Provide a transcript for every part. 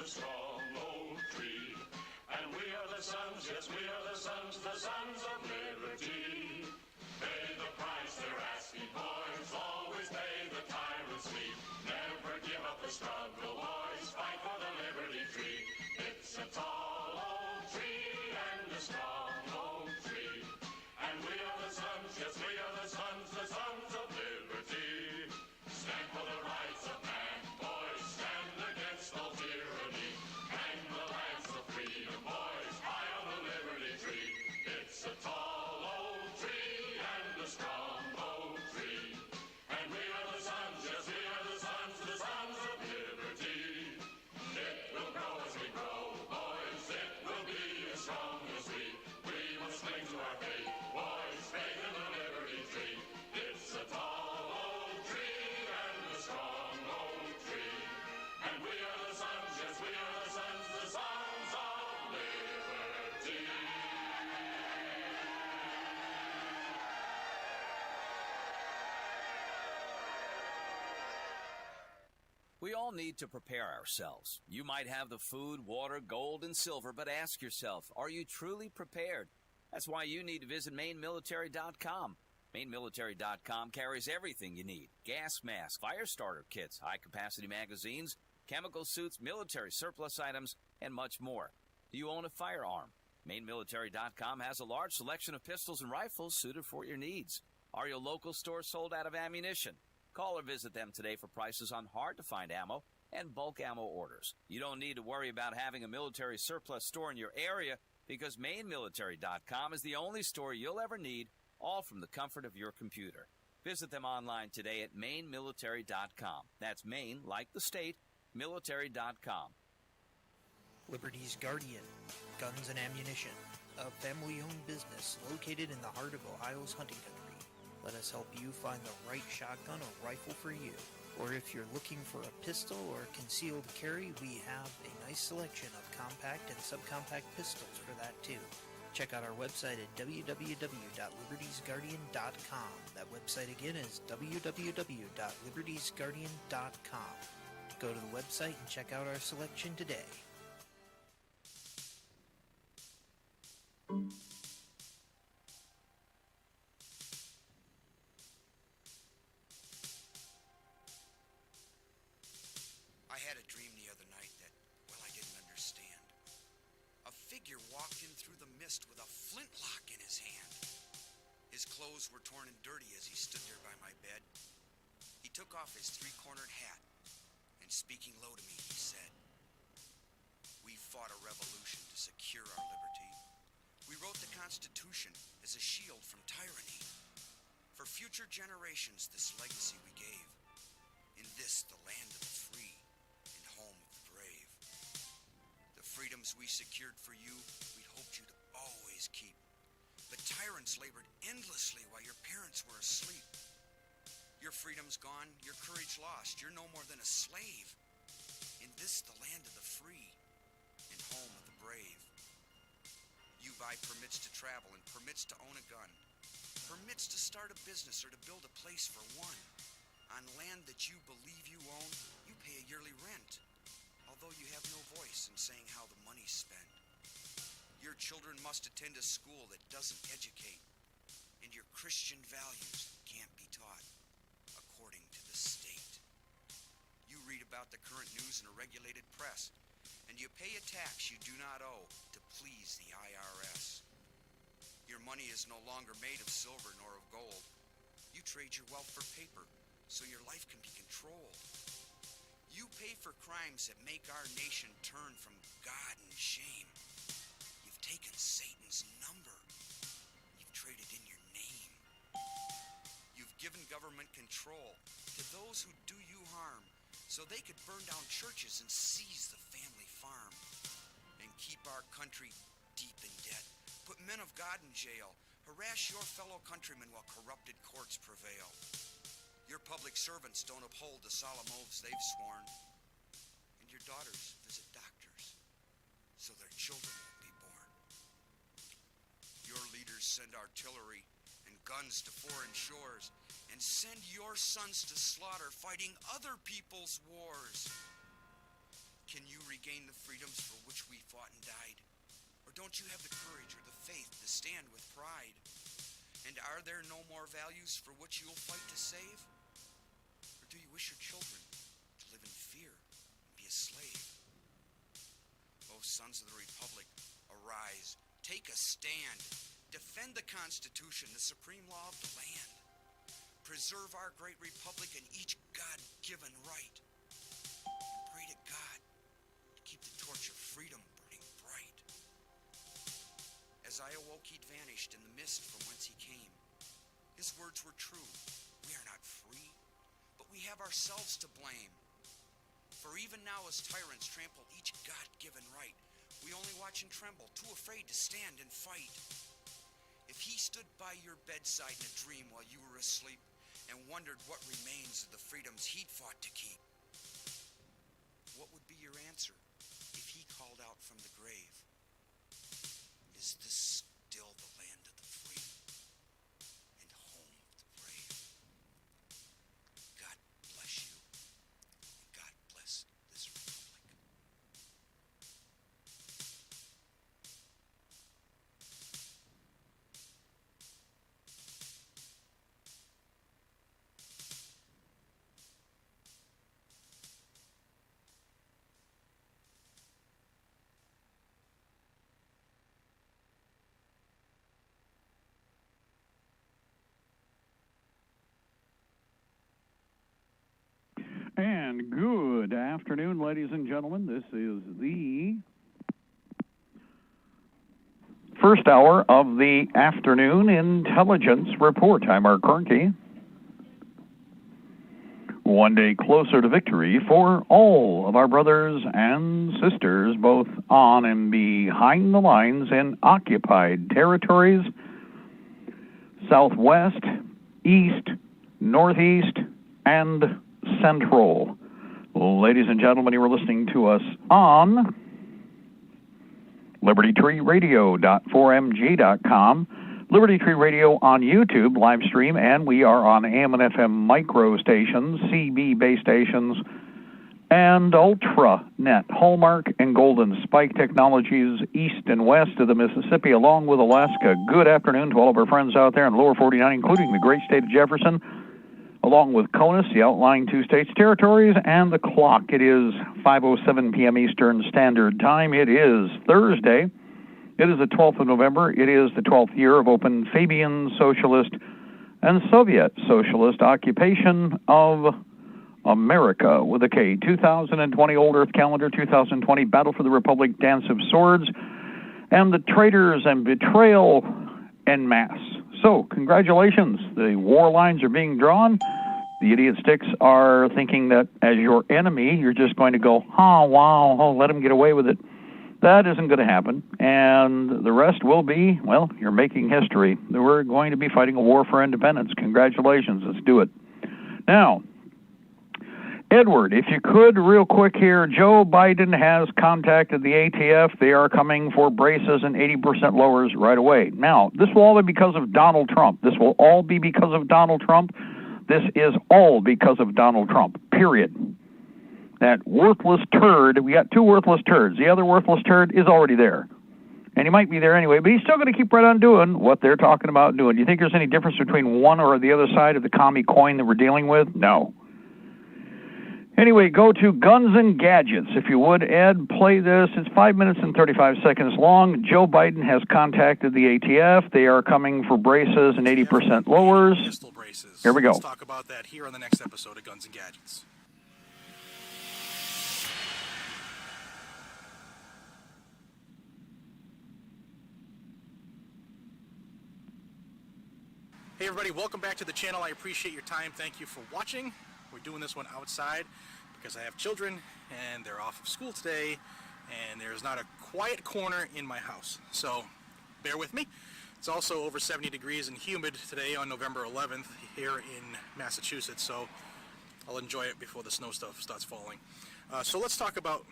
the strong old tree. And we are the sons, yes, we are the sons of liberty. Pay the price they're asking, boys, always pay the tyrant's fee. Never give up the struggle, boys, fight for the liberty tree. It's a tall old tree and a strong old tree. And we are the sons, yes, we are the sons of liberty. Stand for the rights of man, boys, stand against all tyranny. Hang the lance of freedom, boys, high on the liberty tree. It's a tall old tree and a strong old tree. And we are the sons, yes, we are the sons of liberty. It will grow as we grow, boys, it will be as strong as we. We must cling to our faith, boys, faith in the liberty tree. It's a tall old tree and a strong old tree. And we are the sons, yes, we are the sons of liberty. We all need to prepare ourselves. You might have the food, water, gold, and silver, but ask yourself, are you truly prepared? That's why you need to visit MaineMilitary.com. MaineMilitary.com carries everything you need. Gas masks, fire starter kits, high-capacity magazines, chemical suits, military surplus items, and much more. Do you own a firearm? MaineMilitary.com has a large selection of pistols and rifles suited for your needs. Are your local stores sold out of ammunition? Call or visit them today for prices on hard-to-find ammo and bulk ammo orders. You don't need to worry about having a military surplus store in your area because MaineMilitary.com is the only store you'll ever need, all from the comfort of your computer. Visit them online today at MaineMilitary.com. That's Maine, like the state, military.com. Liberty's Guardian, Guns and Ammunition, a family-owned business located in the heart of Ohio's hunting country. Let us help you find the right shotgun or rifle for you. Or if you're looking for a pistol or concealed carry, we have a nice selection of compact and subcompact pistols for that too. Check out our website at www.libertiesguardian.com. That website again is www.libertiesguardian.com. Go to the website and check out our selection today. I had a dream the other night that, well, I didn't understand. A figure walked in through the mist with a flintlock in his hand. His clothes were torn and dirty as he stood there by my bed. He took off his three-cornered hat, and speaking low to me, he said, "We fought a revolution to secure our liberty. We wrote the Constitution as a shield from tyranny. For future generations, this legacy we gave. In this, the land of the free and home of the brave. The freedoms we secured for you, we hoped you to always keep. But tyrants labored endlessly while your parents were asleep. Your freedom's gone, your courage lost. You're no more than a slave. In this, the land of the free and home of the brave. You buy permits to travel and permits to own a gun, permits to start a business or to build a place for one. On land that you believe you own, you pay a yearly rent, although you have no voice in saying how the money's spent. Your children must attend a school that doesn't educate, and your Christian values can't be taught according to the state. You read about the current news in a regulated press, and you pay a tax you do not owe to please the IRS. Your money is no longer made of silver nor of gold. You trade your wealth for paper so your life can be controlled. You pay for crimes that make our nation turn from God and shame. You've taken Satan's number. You've traded in your name. You've given government control to those who do you harm so they could burn down churches and seize the family farm and keep our country deep in debt, put men of God in jail, harass your fellow countrymen while corrupted courts prevail. Your public servants don't uphold the solemn oaths they've sworn, and your daughters visit doctors so their children won't be born. Your leaders send artillery and guns to foreign shores and send your sons to slaughter fighting other people's wars. Can you gain the freedoms for which we fought and died? Or don't you have the courage or the faith to stand with pride? And are there no more values for which you'll fight to save? Or do you wish your children to live in fear and be a slave? O sons of the Republic, arise, take a stand, defend the Constitution, the supreme law of the land. Preserve our great republic and each God-given right. And pray to God to keep the torch of freedom burning bright. As I awoke, he'd vanished in the mist from whence he came. His words were true. We are not free, but we have ourselves to blame. For even now as tyrants trample each God-given right, we only watch and tremble, too afraid to stand and fight. If he stood by your bedside in a dream while you were asleep, and wondered what remains of the freedoms he'd fought to keep, what would be your answer if he called out from the grave? Is this still the land of the free and home of the brave? God bless you, and God bless this republic. And good afternoon, ladies and gentlemen. This is the first hour of the afternoon intelligence report. I'm Mark Cornke. One day closer to victory for all of our brothers and sisters, both on and behind the lines in occupied territories, southwest, east, northeast, and Central. Ladies and gentlemen, you are listening to us on Libertytreeradio.4mg.com, Liberty Tree Radio on YouTube, live stream, and we are on AM and FM micro stations, CB base stations, and Ultranet, Hallmark and Golden Spike Technologies east and west of the Mississippi, along with Alaska. Good afternoon to all of our friends out there in lower 49, including the great state of Jefferson, along with CONUS, the outlying two states, territories, and the clock. It is 5:07 p.m. Eastern Standard Time. It is Thursday. It is the 12th of November. It is the 12th year of open Fabian Socialist and Soviet Socialist occupation of America, with a K. 2020 Old Earth Calendar, 2020 Battle for the Republic, Dance of Swords, and the traitors and betrayal en masse. So, congratulations. The war lines are being drawn. The idiot sticks are thinking that as your enemy, you're just going to go, let them get away with it. That isn't going to happen. And the rest will be, well, you're making history. We're going to be fighting a war for independence. Congratulations. Let's do it. Now, Edward, if you could, real quick here, Joe Biden has contacted the ATF. They are coming for braces and 80% lowers right away. Now, this will all be because of Donald Trump. This will all be because of Donald Trump. This is all because of Donald Trump, period. That worthless turd, we got two worthless turds. The other worthless turd is already there. And he might be there anyway, but he's still going to keep right on doing what they're talking about doing. Do you think there's any difference between one or the other side of the commie coin that we're dealing with? No. Anyway, go to Guns and Gadgets. If you would, Ed, play this. It's 5 minutes and 35 seconds long. Joe Biden has contacted the ATF. They are coming for braces and 80% lowers. Pistol braces. Here we go. Let's talk about that here on the next episode of Guns and Gadgets. Hey everybody, welcome back to the channel. I appreciate your time. Thank you for watching. We're doing this one outside because I have children and they're off of school today and there's not a quiet corner in my house. So bear with me. It's also over 70 degrees and humid today on November 11th here in Massachusetts, so I'll enjoy it before the snow stuff starts falling. So let's talk about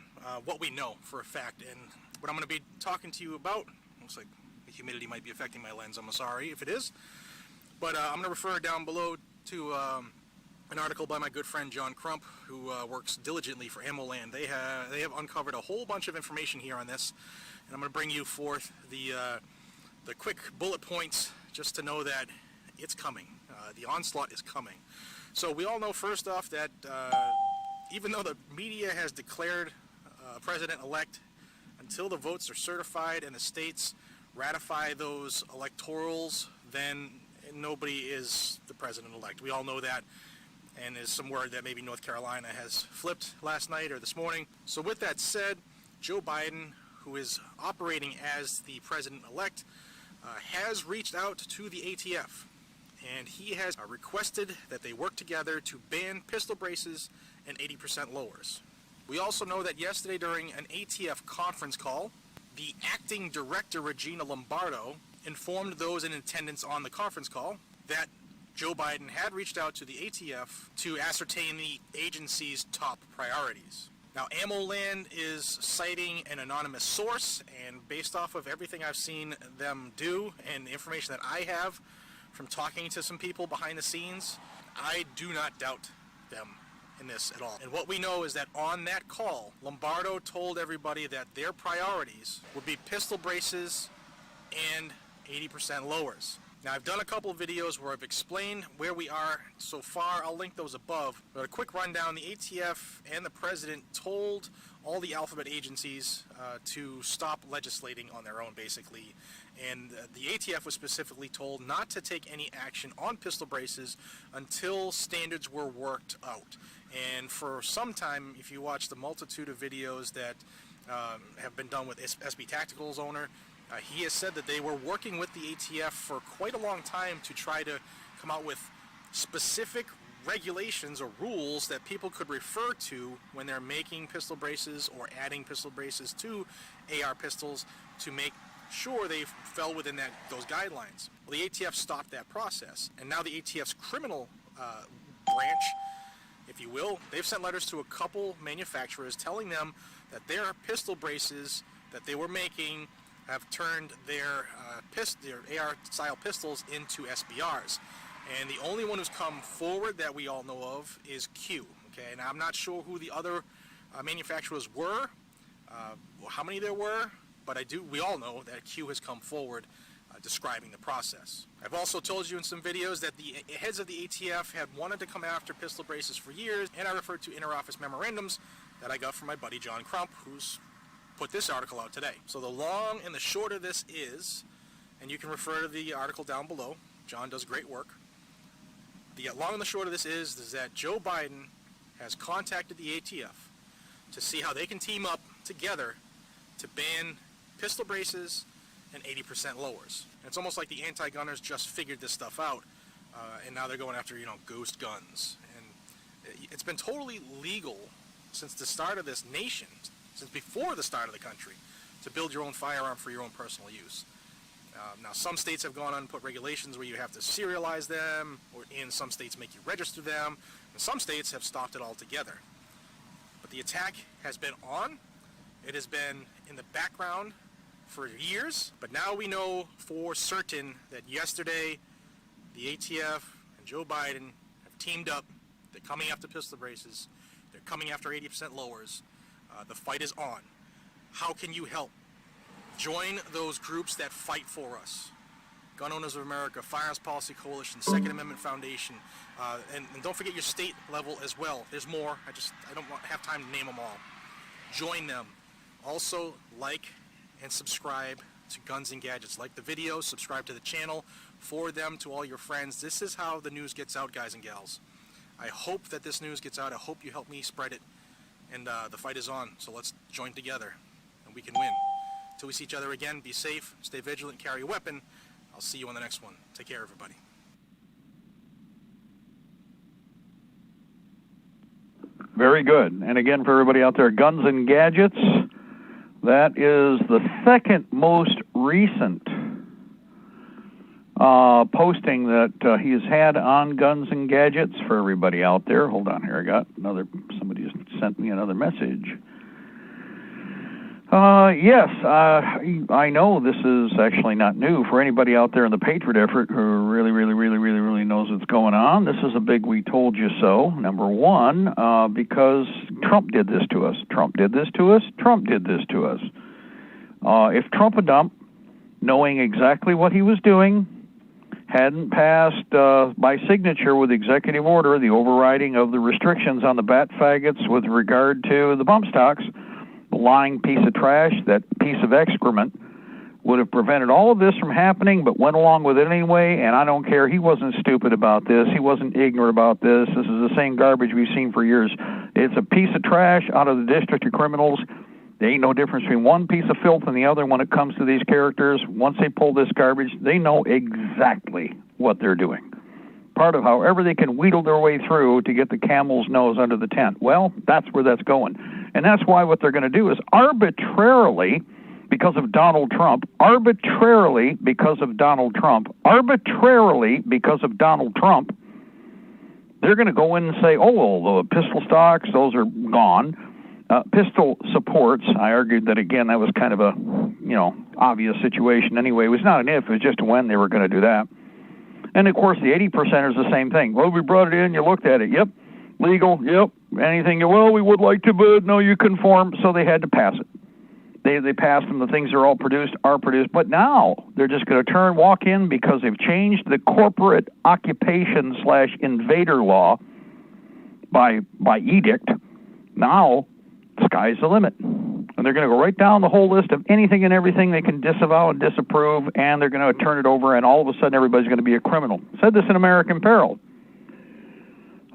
what we know for a fact, and what I'm going to be talking to you about. Looks like the humidity might be affecting my lens. I'm sorry if it is. But I'm going to refer down below to an article by my good friend John Crump, who works diligently for AmmoLand. They have uncovered a whole bunch of information here on this, and I'm going to bring you forth the quick bullet points just to know that it's coming. The onslaught is coming. So we all know, first off, that even though the media has declared president-elect, until the votes are certified and the states ratify those electorals, then nobody is the president-elect. We all know that, and there's some word that maybe North Carolina has flipped last night or this morning. So with that said, Joe Biden, who is operating as the president-elect, has reached out to the ATF, and he has requested that they work together to ban pistol braces and 80% lowers. We also know that yesterday during an ATF conference call, the acting director, Regina Lombardo, informed those in attendance on the conference call that Joe Biden had reached out to the ATF to ascertain the agency's top priorities. Now, AmmoLand is citing an anonymous source, and based off of everything I've seen them do and the information that I have from talking to some people behind the scenes, I do not doubt them in this at all. And what we know is that on that call, Lombardo told everybody that their priorities would be pistol braces and 80% lowers. Now, I've done a couple of videos where I've explained where we are so far. I'll link those above. But a quick rundown, the ATF and the president told all the alphabet agencies to stop legislating on their own, basically. And the ATF was specifically told not to take any action on pistol braces until standards were worked out. And for some time, if you watch the multitude of videos that have been done with SB Tactical's owner, he has said that they were working with the ATF for quite a long time to try to come out with specific regulations or rules that people could refer to when they're making pistol braces or adding pistol braces to AR pistols to make sure they fell within those guidelines. Well, the ATF stopped that process, and now the ATF's criminal branch, if you will, they've sent letters to a couple manufacturers telling them that their pistol braces that they were making have turned their AR-style pistols into SBRs. And the only one who's come forward that we all know of is Q. Okay, and I'm not sure who the other manufacturers were, how many there were, but we all know that Q has come forward describing the process. I've also told you in some videos that the heads of the ATF had wanted to come after pistol braces for years, and I referred to inter-office memorandums that I got from my buddy John Crump, who's put this article out today. So the long and the short of this is, and you can refer to the article down below, John does great work. The long and the short of this is that Joe Biden has contacted the ATF to see how they can team up together to ban pistol braces and 80% lowers. And it's almost like the anti-gunners just figured this stuff out, and now they're going after, ghost guns. And it's been totally legal since the start of this nation, since before the start of the country, to build your own firearm for your own personal use. Now, some states have gone on and put regulations where you have to serialize them, or in some states make you register them, and some states have stopped it altogether. But the attack has been on. It has been in the background for years, but now we know for certain that yesterday the ATF and Joe Biden have teamed up. They're coming after pistol braces. They're coming after 80% lowers. The fight is on. How can you help? Join those groups that fight for us. Gun Owners of America, Firearms Policy Coalition, Second Amendment Foundation, and don't forget your state level as well. There's more. I don't have time to name them all. Join them. Also, like and subscribe to Guns and Gadgets. Like the video, subscribe to the channel, forward them to all your friends. This is how the news gets out, guys and gals. I hope that this news gets out. I hope you help me spread it. And the fight is on, so let's join together, and we can win. Until we see each other again, be safe, stay vigilant, carry a weapon. I'll see you on the next one. Take care, everybody. Very good. And again, for everybody out there, Guns and Gadgets, that is the second most recent posting that he has had on Guns and Gadgets for everybody out there. Hold on here, I got somebody just sent me another message. Yes, I know this is actually not new for anybody out there in the Patriot effort who really knows what's going on. This is a big we told you so, number one, because Trump did this to us. Trump did this to us. Trump did this to us. If Trump had done, knowing exactly what he was doing, hadn't passed by signature with executive order the overriding of the restrictions on the bat faggots with regard to the bump stocks, the lying piece of trash, that piece of excrement, would have prevented all of this from happening, but went along with it anyway, and I don't care. He wasn't stupid about this. He wasn't ignorant about this. This is the same garbage we've seen for years. It's a piece of trash out of the district of criminals. There ain't no difference between one piece of filth and the other when it comes to these characters. Once they pull this garbage, they know exactly what they're doing. Part of however they can wheedle their way through to get the camel's nose under the tent. Well, that's where that's going. And that's why what they're going to do is arbitrarily, because of Donald Trump, arbitrarily because of Donald Trump, they're going to go in and say, oh, well, the pistol stocks, those are gone. Pistol supports, I argued that, again, that was kind of a, obvious situation anyway. It was not an if, it was just a when they were going to do that. And, of course, the 80% is the same thing. Well, we brought it in, you looked at it, yep, legal, yep, anything, well, we would like to, but no, you conform, so they had to pass it. They passed them, the things are all produced, but now they're just going to walk in because they've changed the corporate occupation/invader law by edict. Now, sky's the limit. And they're going to go right down the whole list of anything and everything they can disavow and disapprove, and they're going to turn it over, and all of a sudden everybody's going to be a criminal. Said this in American Peril.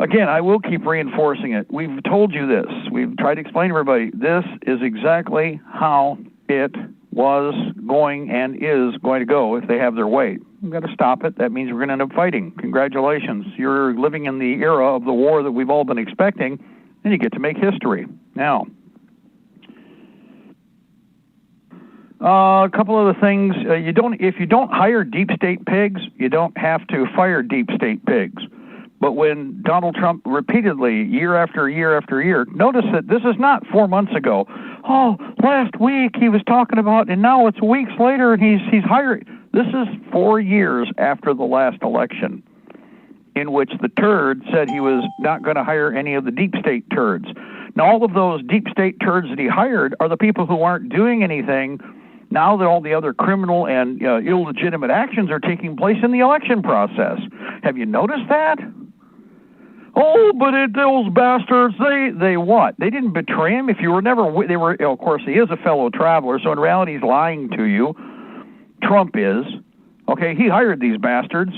Again, I will keep reinforcing it. We've told you this. We've tried to explain to everybody, this is exactly how it was going and is going to go if they have their way. We've got to stop it. That means we're going to end up fighting. Congratulations. You're living in the era of the war that we've all been expecting, and you get to make history. Now, a couple other things. If you don't hire deep state pigs, you don't have to fire deep state pigs. But when Donald Trump repeatedly, year after year after year, notice that this is not 4 months ago. Oh, last week he was talking about, and now it's weeks later, and he's hired. This is 4 years after the last election, in which the turd said he was not going to hire any of the deep state turds. Now, all of those deep state turds that he hired are the people who aren't doing anything now that all the other criminal and illegitimate actions are taking place in the election process. Have you noticed that? Oh, but those bastards, they what? They didn't betray him. If you were never, they were, of course, he is a fellow traveler, so in reality he's lying to you. Trump is. Okay, he hired these bastards.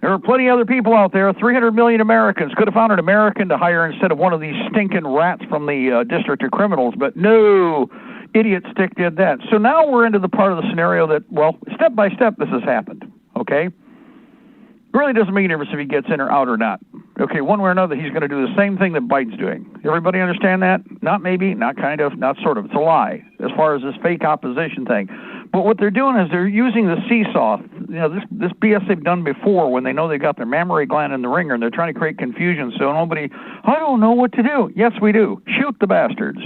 There are plenty of other people out there. 300 million Americans could have found an American to hire instead of one of these stinking rats from the District of Criminals, but no, idiot stick did that. So now we're into the part of the scenario that, well, step by step this has happened, okay? It really doesn't make a difference if he gets in or out or not. Okay, one way or another, he's going to do the same thing that Biden's doing. Everybody understand that? Not maybe, not kind of, not sort of. It's a lie as far as this fake opposition thing. But what they're doing is they're using the seesaw. This BS they've done before when they know they got their mammary gland in the ringer and they're trying to create confusion so nobody, I don't know what to do. Yes, we do. Shoot the bastards.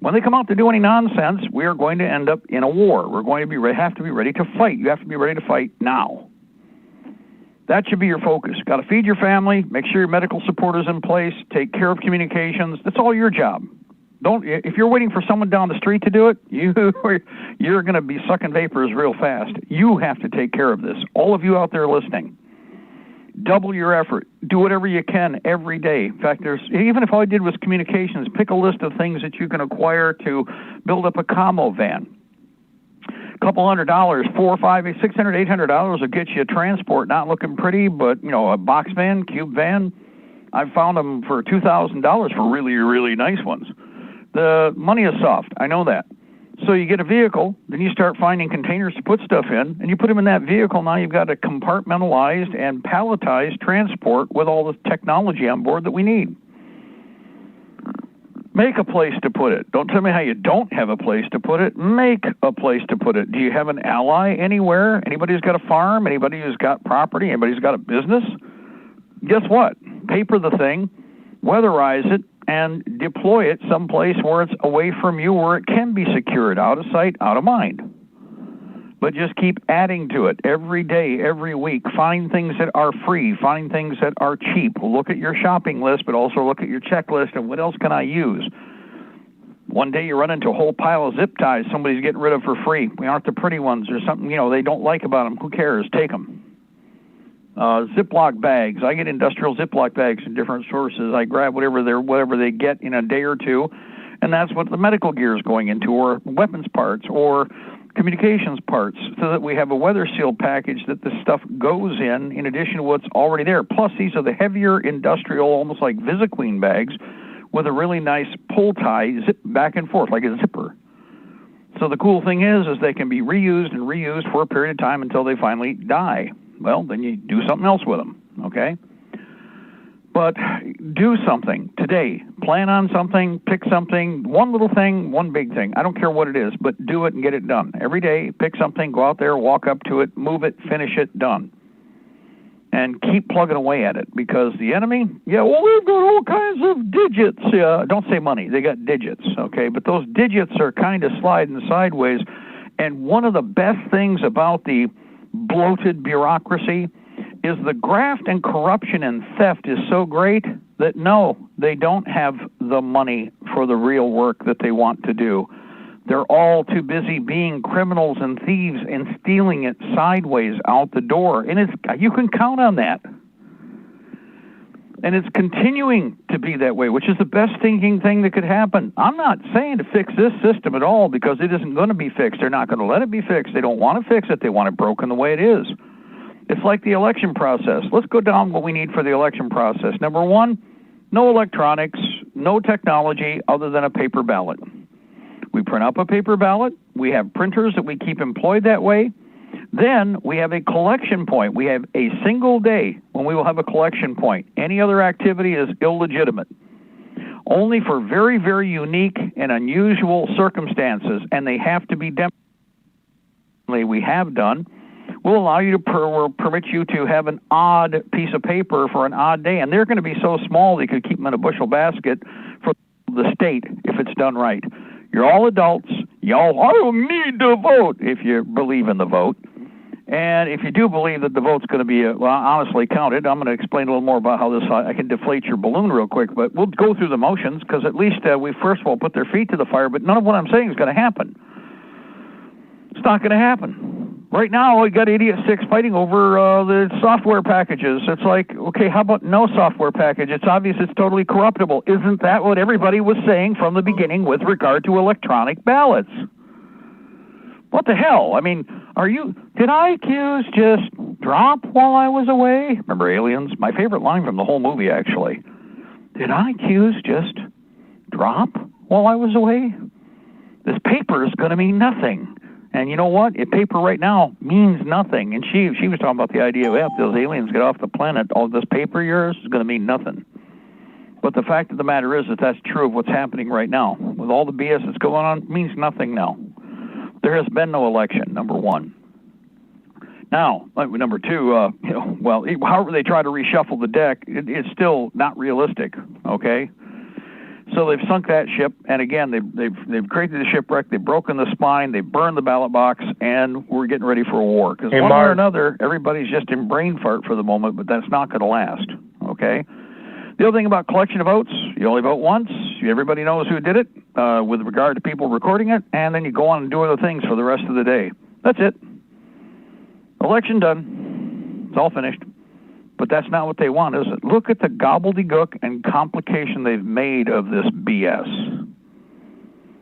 When they come out to do any nonsense, we are going to end up in a war. We're going to have to be ready to fight. You have to be ready to fight now. That should be your focus. Got to feed your family, make sure your medical support is in place, take care of communications. That's all your job. If you're waiting for someone down the street to do it, you're going to be sucking vapors real fast. You have to take care of this. All of you out there listening, double your effort. Do whatever you can every day. In fact, even if all I did was communications, pick a list of things that you can acquire to build up a commo van. Couple $100, $400, $500, $600, $800 will get you a transport, not looking pretty, but a box van, cube van. I've found them for $2,000 for really, really nice ones. The money is soft, I know that. So you get a vehicle, then you start finding containers to put stuff in, and you put them in that vehicle. Now you've got a compartmentalized and palletized transport with all the technology on board that we need. Make a place to put it. Don't tell me how you don't have a place to put it. Make a place to put it. Do you have an ally anywhere? Anybody who's got a farm? Anybody who's got property? Anybody who's got a business? Guess what? Paper the thing, weatherize it, and deploy it someplace where it's away from you, where it can be secured, out of sight, out of mind. But just keep adding to it every day, every week. Find things that are free. Find things that are cheap. Look at your shopping list, but also look at your checklist and what else can I use? One day you run into a whole pile of zip ties somebody's getting rid of for free. We aren't the pretty ones. There's something, they don't like about them. Who cares? Take them. Ziploc bags. I get industrial Ziploc bags from different sources. I grab whatever they get in a day or two, and that's what the medical gear is going into, or weapons parts, or communications parts, so that we have a weather sealed package that this stuff goes in addition to what's already there. Plus, these are the heavier industrial, almost like VisiClean bags, with a really nice pull tie, zip back and forth like a zipper. So the cool thing is they can be reused and reused for a period of time until they finally die. Well, then you do something else with them, okay? But do something today. Plan on something, pick something, one little thing, one big thing. I don't care what it is, but do it and get it done. Every day, pick something, go out there, walk up to it, move it, finish it, done. And keep plugging away at it, because the enemy, we've got all kinds of digits. Don't say money, they got digits, okay? But those digits are kind of sliding sideways. And one of the best things about the bloated bureaucracy is the graft and corruption and theft is so great that no, they don't have the money for the real work that they want to do. They're all too busy being criminals and thieves and stealing it sideways out the door. And you can count on that. And it's continuing to be that way, which is the best thinking thing that could happen. I'm not saying to fix this system at all, because it isn't going to be fixed. They're not going to let it be fixed. They don't want to fix it. They want it broken the way it is. It's like the election process. Let's go down what we need for the election process. Number one, no electronics, no technology other than a paper ballot. We print up a paper ballot. We have printers that we keep employed that way. Then we have a collection point. We have a single day when we will have a collection point. Any other activity is illegitimate. Only for very, very unique and unusual circumstances, and they have to be demonstrated. We have done. We'll allow you to permit you to have an odd piece of paper for an odd day, and they're going to be so small they could keep them in a bushel basket for the state if it's done right. You're all adults. Y'all all need to vote if you believe in the vote. And if you do believe that the vote's going to be, honestly counted, I'm going to explain a little more about how I can deflate your balloon real quick, but we'll go through the motions, because at least we first of all put their feet to the fire, but none of what I'm saying is going to happen. It's not going to happen. Right now, we got Idiot 6 fighting over the software packages. It's like, okay, how about no software package? It's obvious it's totally corruptible. Isn't that what everybody was saying from the beginning with regard to electronic ballots? What the hell? I mean, did IQs just drop while I was away? Remember Aliens? My favorite line from the whole movie, actually. Did IQs just drop while I was away? This paper is going to mean nothing. And you know what? Paper right now means nothing. And she was talking about the idea, if those aliens get off the planet, all this paper of yours is going to mean nothing. But the fact of the matter is that that's true of what's happening right now. With all the BS that's going on, it means nothing now. There has been no election, number one. Now, number two, however they try to reshuffle the deck, it's still not realistic, okay? So they've sunk that ship, and again, they've created the shipwreck, they've broken the spine, they've burned the ballot box, and we're getting ready for a war. Because one way or another, everybody's just in brain fart for the moment, but that's not going to last, okay? The other thing about collection of votes, you only vote once, everybody knows who did it with regard to people recording it, and then you go on and do other things for the rest of the day. That's it. Election done. It's all finished. But that's not what they want, is it? Look at the gobbledygook and complication they've made of this BS.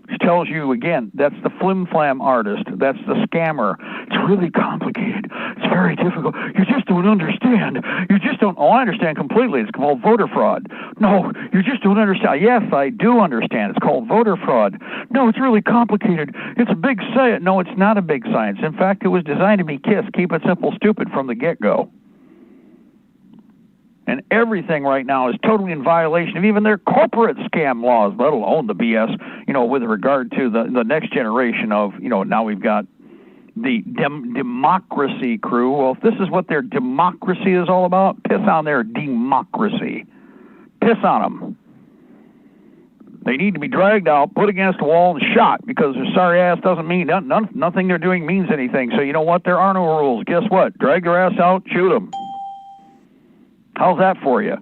Which tells you, again, that's the flim-flam artist. That's the scammer. It's really complicated. It's very difficult. You just don't understand. You just don't... Oh, I understand completely. It's called voter fraud. No, you just don't understand. Yes, I do understand. It's called voter fraud. No, it's really complicated. It's a big science. No, it's not a big science. In fact, it was designed to be KISS, keep it simple, stupid, from the get-go. And everything right now is totally in violation of even their corporate scam laws, let alone the BS, with regard to the next generation of, now we've got the democracy crew. Well, if this is what their democracy is all about, piss on their democracy. Piss on them. They need to be dragged out, put against a wall, and shot, because their sorry ass doesn't mean nothing they're doing means anything. So you know what? There are no rules. Guess what? Drag their ass out, shoot them. How's that for you?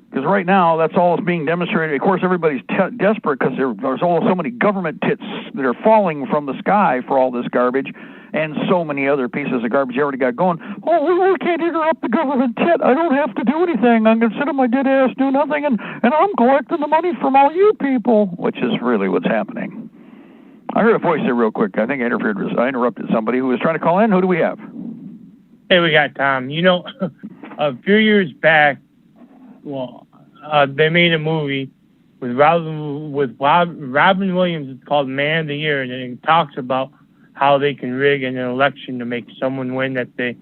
Because right now, that's all that's being demonstrated. Of course, everybody's desperate because there's so many government tits that are falling from the sky for all this garbage, and so many other pieces of garbage you already got going. Oh, we can't interrupt the government tit. I don't have to do anything. I'm going to sit on my dead ass, do nothing, and I'm collecting the money from all you people, which is really what's happening. I heard a voice there real quick. I think I interrupted somebody who was trying to call in. Who do we have? Hey, we got Tom. You know, a few years back, they made a movie with Robin Williams. It's called Man of the Year, and it talks about how they can rig an election to make someone win that they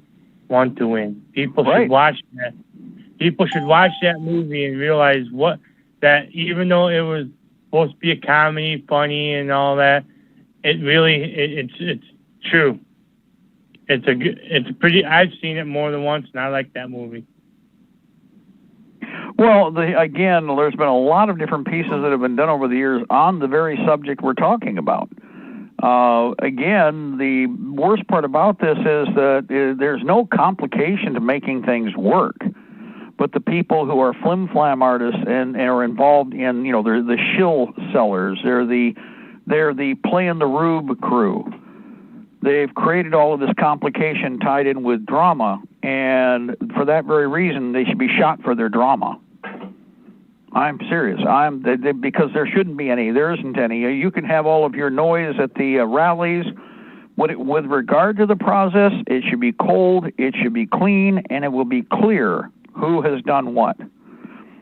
want to win. People should watch that. People should watch that movie and realize that even though it was supposed to be a comedy, funny, and all that, it's true. It's pretty. I've seen it more than once, and I like that movie. Well, again, there's been a lot of different pieces that have been done over the years on the very subject we're talking about. Again, the worst part about this is that there's no complication to making things work. But the people who are flim-flam artists and are involved in, they're the shill sellers, they're the playing the rube crew. They've created all of this complication tied in with drama, and for that very reason, they should be shot for their drama. I'm serious. Because there shouldn't be any. There isn't any. You can have all of your noise at the rallies. With regard to the process, it should be cold, it should be clean, and it will be clear who has done what.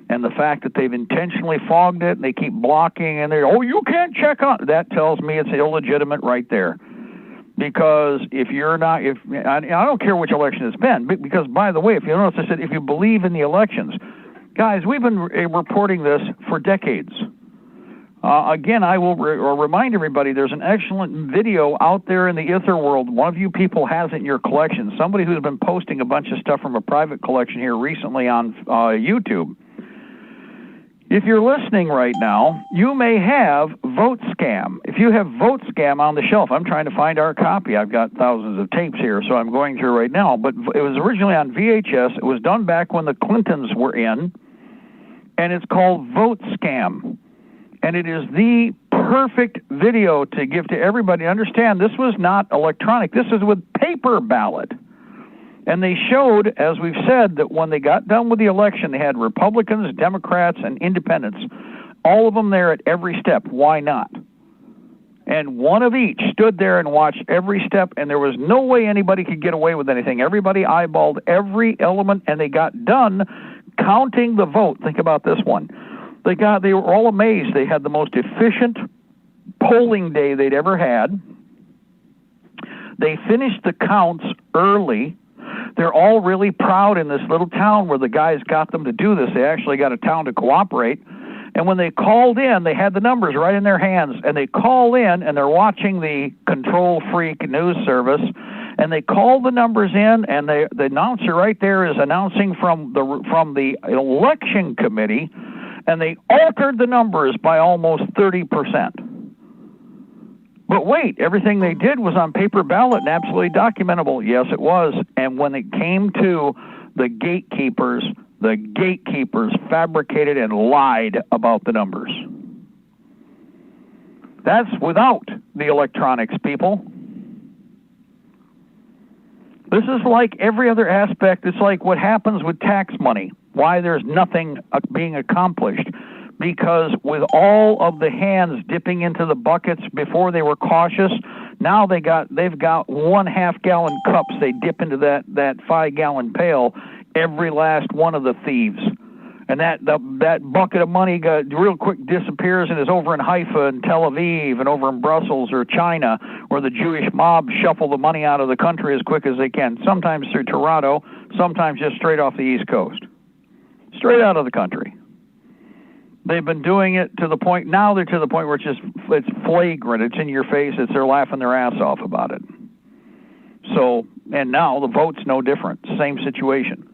And the fact that they've intentionally fogged it, and they keep blocking, and you can't check on, that tells me it's illegitimate right there. Because I don't care which election it's been, because by the way, if you notice, I said if you believe in the elections, guys, we've been reporting this for decades. Again, I will remind everybody, there's an excellent video out there in the ether world. One of you people has it in your collection. Somebody who's been posting a bunch of stuff from a private collection here recently on YouTube. If you're listening right now, you may have Vote Scam. If you have Vote Scam on the shelf, I'm trying to find our copy. I've got thousands of tapes here, so I'm going through right now. But it was originally on VHS. It was done back when the Clintons were in, and it's called Vote Scam. And it is the perfect video to give to everybody. Understand, this was not electronic. This is with paper ballot. And they showed, as we've said, that when they got done with the election, they had Republicans, Democrats, and Independents, all of them there at every step. Why not? And one of each stood there and watched every step, and there was no way anybody could get away with anything. Everybody eyeballed every element, and they got done counting the vote. Think about this one. They were all amazed. They had the most efficient polling day they'd ever had. They finished the counts early. They're all really proud in this little town where the guys got them to do this. They actually got a town to cooperate. And when they called in, they had the numbers right in their hands. And they call in, and they're watching the Control Freak news service. And they call the numbers in, and the announcer right there is announcing from the election committee, and they altered the numbers by almost 30%. But wait, everything they did was on paper ballot and absolutely documentable. Yes, it was. And when it came to the gatekeepers fabricated and lied about the numbers. That's without the electronics, people. This is like every other aspect. It's like what happens with tax money. Why there's nothing being accomplished. Because with all of the hands dipping into the buckets before they were cautious, now they've got 1.5 gallon cups. They dip into that 5-gallon pail, every last one of the thieves. And that bucket of money real quick disappears and is over in Haifa and Tel Aviv and over in Brussels or China, where the Jewish mob shuffle the money out of the country as quick as they can, sometimes through Toronto, sometimes just straight off the East Coast. Straight out of the country. They've been doing it to the point, now they're to the point where it's flagrant, it's in your face, they're laughing their ass off about it. So, and now the vote's no different, same situation.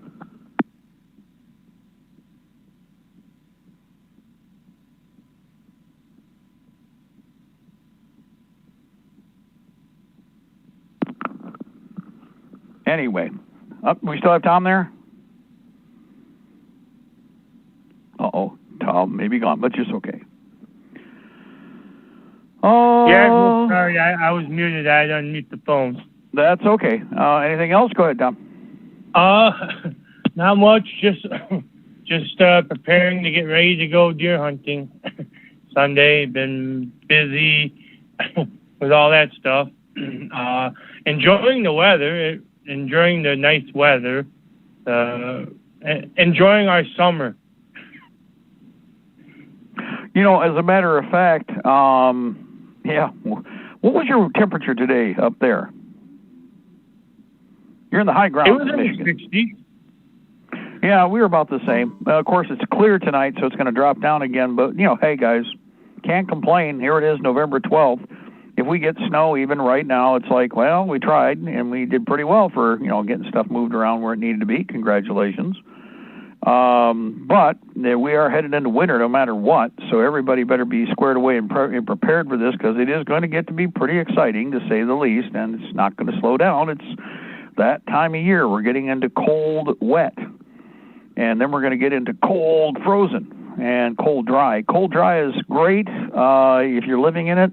Anyway, we still have Tom there? Uh-oh, Tom may be gone, but just okay. Oh. Yeah, sorry, I was muted. I had to unmute the phone. That's okay. Anything else? Go ahead, Tom. Not much. Just preparing to get ready to go deer hunting. Sunday, been busy with all that stuff. Enjoying the weather, enjoying the nice weather, enjoying our summer. You know, as a matter of fact, yeah. What was your temperature today up there? You're in the high ground. It was in in the 60s. Yeah, we were about the same. Of course, it's clear tonight, so it's going to drop down again. But, you know, hey, guys, can't complain. Here it is, November 12th. If we get snow even right now, it's like, well, we tried, and we did pretty well for, you know, getting stuff moved around where it needed to be. Congratulations. But we are headed into winter no matter what, so everybody better be squared away and prepared for this, because it is going to get to be pretty exciting, to say the least, and it's not going to slow down. It's that time of year. We're getting into cold, wet, and then we're going to get into cold, frozen, and cold, dry. Cold, dry is great if you're living in it.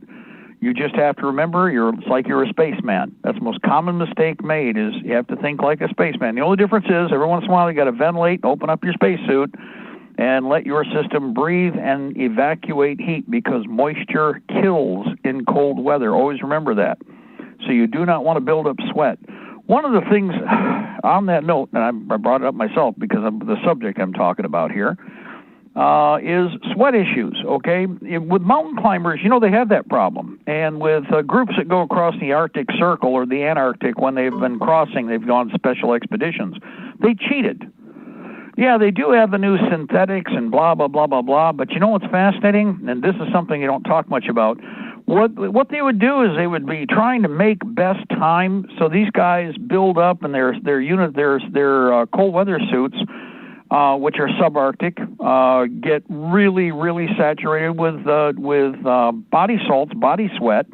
You just have to remember, it's like you're a spaceman. That's the most common mistake made, is you have to think like a spaceman. The only difference is, every once in a while, you got to ventilate, open up your spacesuit, and let your system breathe and evacuate heat, because moisture kills in cold weather. Always remember that. So you do not want to build up sweat. One of the things on that note, and I brought it up myself because of the subject I'm talking about here, is sweat issues, okay? With mountain climbers, you know, they have that problem. And with groups that go across the Arctic Circle or the Antarctic, when they've been crossing, they've gone special expeditions. They cheated. Yeah, they do have the new synthetics and blah, blah, blah, blah, blah. But you know what's fascinating? And this is something you don't talk much about. What they would do is they would be trying to make best time. So these guys build up in their cold weather suits, which are subarctic, get really, really saturated with body salts, body sweat.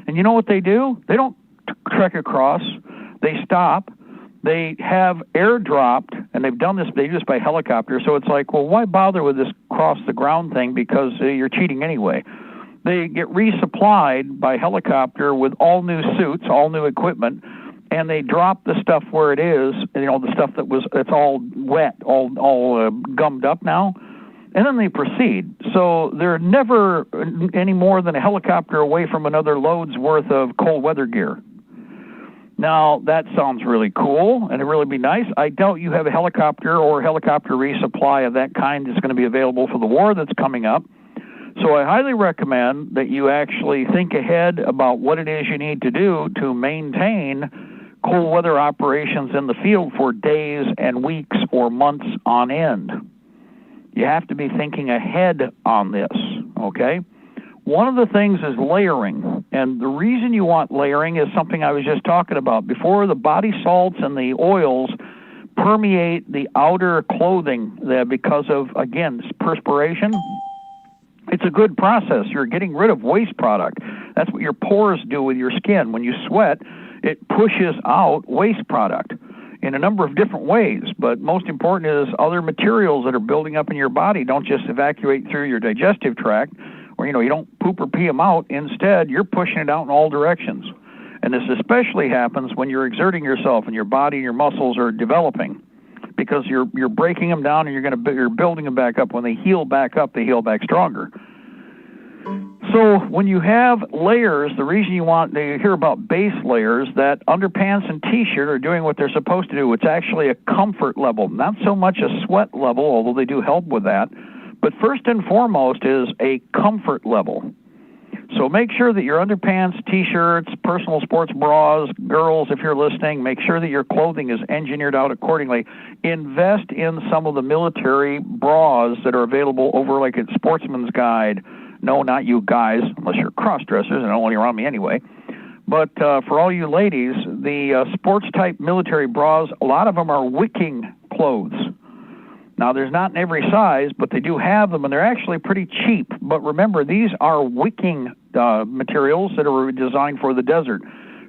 And you know what they do? They don't trek across. They stop. They have air dropped, and they've done this. They do this by helicopter. So it's like, well, why bother with this cross the ground thing? Because you're cheating anyway. They get resupplied by helicopter with all new suits, all new equipment, and they drop the stuff where it is, you know, the stuff it's all wet, all gummed up now, and then they proceed. So they're never any more than a helicopter away from another load's worth of cold weather gear. Now, that sounds really cool, and it'd really be nice. I doubt you have a helicopter or helicopter resupply of that kind that's going to be available for the war that's coming up. So I highly recommend that you actually think ahead about what it is you need to do to maintain cold weather operations in the field for days and weeks or months on end. You have to be thinking ahead on this, okay? One of the things is layering, and the reason you want layering is something I was just talking about. Before the body salts and the oils permeate the outer clothing because of, again, perspiration, it's a good process. You're getting rid of waste product. That's what your pores do with your skin. When you sweat, it pushes out waste product in a number of different ways. But most important is other materials that are building up in your body don't just evacuate through your digestive tract, or, you know, you don't poop or pee them out. Instead, you're pushing it out in all directions. And this especially happens when you're exerting yourself and your body and your muscles are developing, because you're breaking them down and you're building them back up. When they heal back up, they heal back stronger. So when you have layers, the reason you hear about base layers, that underpants and T-shirt are doing what they're supposed to do. It's actually a comfort level, not so much a sweat level, although they do help with that. But first and foremost is a comfort level. So make sure that your underpants, T-shirts, personal sports bras, girls, if you're listening, make sure that your clothing is engineered out accordingly. Invest in some of the military bras that are available over like at Sportsman's Guide. No, not you guys, unless you're cross-dressers, and don't want you around me anyway. But for all you ladies, the sports-type military bras, a lot of them are wicking clothes. Now, there's not in every size, but they do have them, and they're actually pretty cheap. But remember, these are wicking materials that are designed for the desert.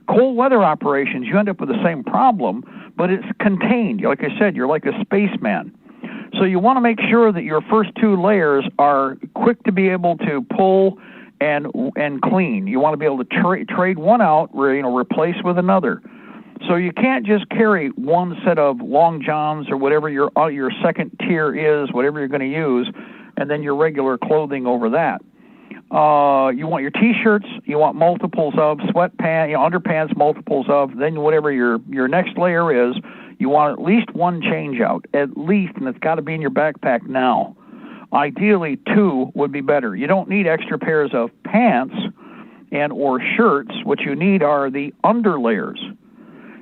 Cold weather operations, you end up with the same problem, but it's contained. Like I said, you're like a spaceman. So you want to make sure that your first two layers are quick to be able to pull and clean. You want to be able to trade one out, replace with another. So you can't just carry one set of long johns or whatever your second tier is, whatever you're going to use, and then your regular clothing over that. You want your T-shirts, you want multiples of, sweatpants, underpants, multiples of, then whatever your next layer is, you want at least one change out, at least, and it's got to be in your backpack now. Ideally, 2 would be better. You don't need extra pairs of pants and or shirts. What you need are the underlayers.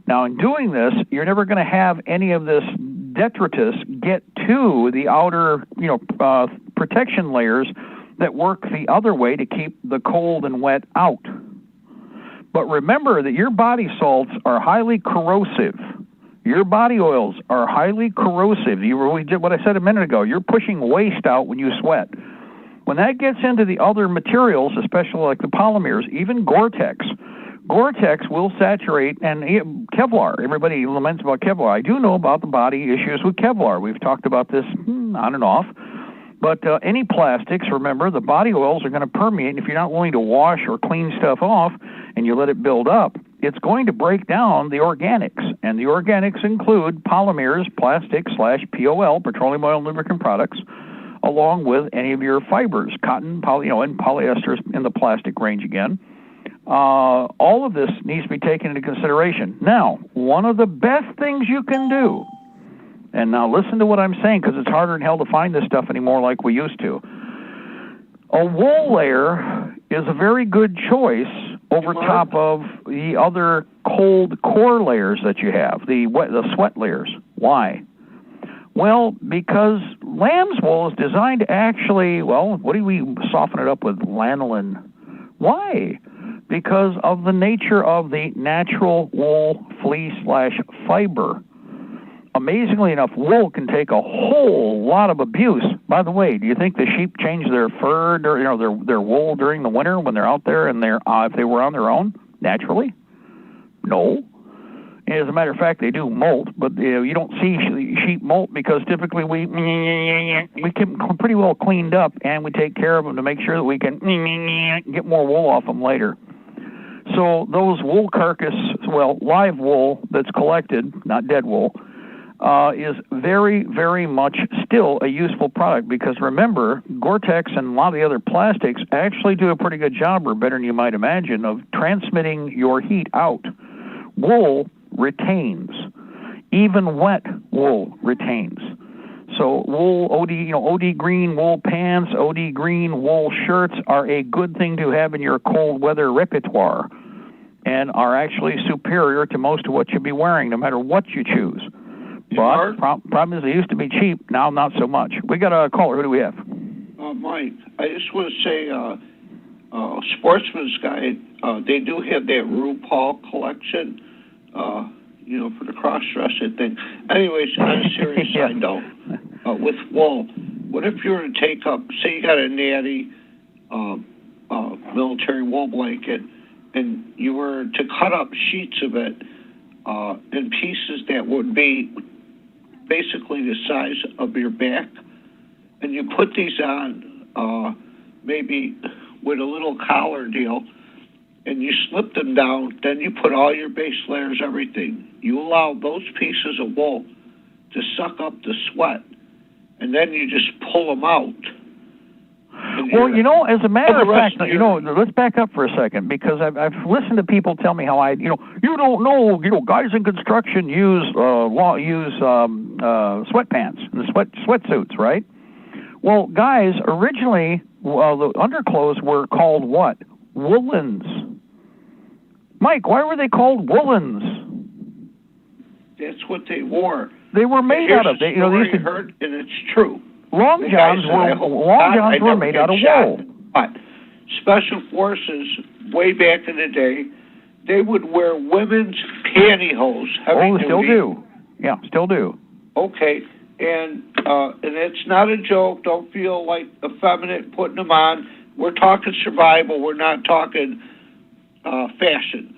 Now, in doing this, you're never going to have any of this detritus get to the outer, protection layers that work the other way to keep the cold and wet out. But remember that your body salts are highly corrosive. Your body oils are highly corrosive. We did what I said a minute ago. You're pushing waste out when you sweat. When that gets into the other materials, especially like the polymers, even Gore-Tex will saturate, and Kevlar, everybody laments about Kevlar. I do know about the body issues with Kevlar. We've talked about this on and off. But any plastics, remember, the body oils are going to permeate, and if you're not willing to wash or clean stuff off and you let it build up, it's going to break down the organics. And the organics include polymers, plastics / POL, petroleum oil and lubricant products, along with any of your fibers, cotton, and polyesters in the plastic range again. All of this needs to be taken into consideration. Now, one of the best things you can do, and now listen to what I'm saying because it's harder than hell to find this stuff anymore like we used to. A wool layer is a very good choice over top of the other cold core layers that you have, the sweat layers. Why? Well, because lamb's wool is designed to actually, what do we soften it up with? Lanolin. Why? Because of the nature of the natural wool fleece / fiber. Amazingly enough, wool can take a whole lot of abuse. By the way, do you think the sheep change their fur, their wool during the winter when they're out there and if they were on their own naturally? No. As a matter of fact, they do molt, but you don't see sheep molt because typically we keep them pretty well cleaned up and we take care of them to make sure that we can get more wool off them later. So those wool carcass, live wool that's collected, not dead wool, is very, very much still a useful product because remember, Gore-Tex and a lot of the other plastics actually do a pretty good job, or better than you might imagine, of transmitting your heat out. Wool retains. Even wet wool retains. So wool, OD green wool pants, OD green wool shirts are a good thing to have in your cold weather repertoire and are actually superior to most of what you'll be wearing, no matter what you choose. But problem is they used to be cheap, now not so much. We got a caller. Who do we have? Mike, I just want to say Sportsman's Guide, they do have that RuPaul collection, for the cross-dressing thing. Anyways, on a serious side note, with wool, what if you were to take up, say you got a natty military wool blanket, and you were to cut up sheets of it in pieces that would be basically the size of your back, and you put these on maybe with a little collar deal, and you slip them down, then you put all your base layers, everything. You allow those pieces of wool to suck up the sweat, and then you just pull them out. Well, as a matter of fact, let's back up for a second because I've listened to people tell me how you don't know, guys in construction use sweatpants and sweatsuits, right? Well, guys, originally, the underclothes were called what? Woolens. Mike, why were they called woolens? That's what they wore. They were made out of. They used to heard, and it's true. Long johns were made out of wool. But Special Forces, way back in the day, they would wear women's pantyhose. Still do. Yeah, still do. Okay, and it's not a joke. Don't feel like effeminate putting them on. We're talking survival. We're not talking fashion.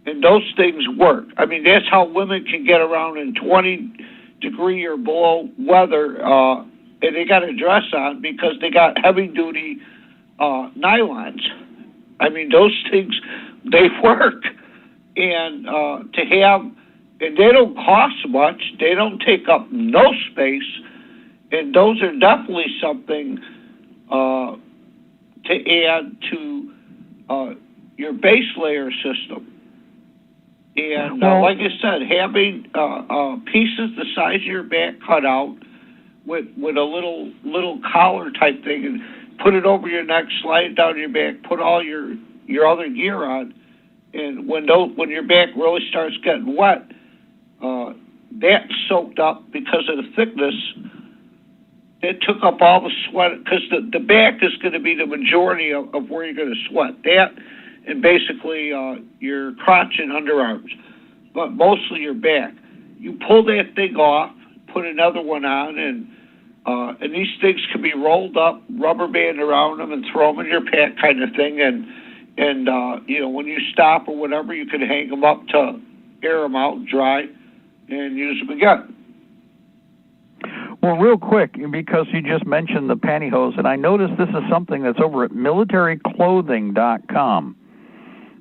And those things work. I mean, that's how women can get around in 20-degree or below weather, and they got a dress on because they got heavy-duty nylons. I mean, those things, they work. And to have, and they don't cost much. They don't take up no space. And those are definitely something to add to your base layer system. And like I said, having pieces the size of your back cut out with a little collar type thing, and put it over your neck, slide it down your back, put all your other gear on, and when your back really starts getting wet, that's soaked up because of the thickness. It took up all the sweat, because the back is going to be the majority of where you're going to sweat. That and basically your crotch and underarms, but mostly your back. You pull that thing off, put another one on, and these things can be rolled up, rubber band around them, and throw them in your pack kind of thing. And when you stop or whatever, you can hang them up to air them out, dry, and use them again. Well, real quick, because you just mentioned the pantyhose, and I noticed this is something that's over at militaryclothing.com.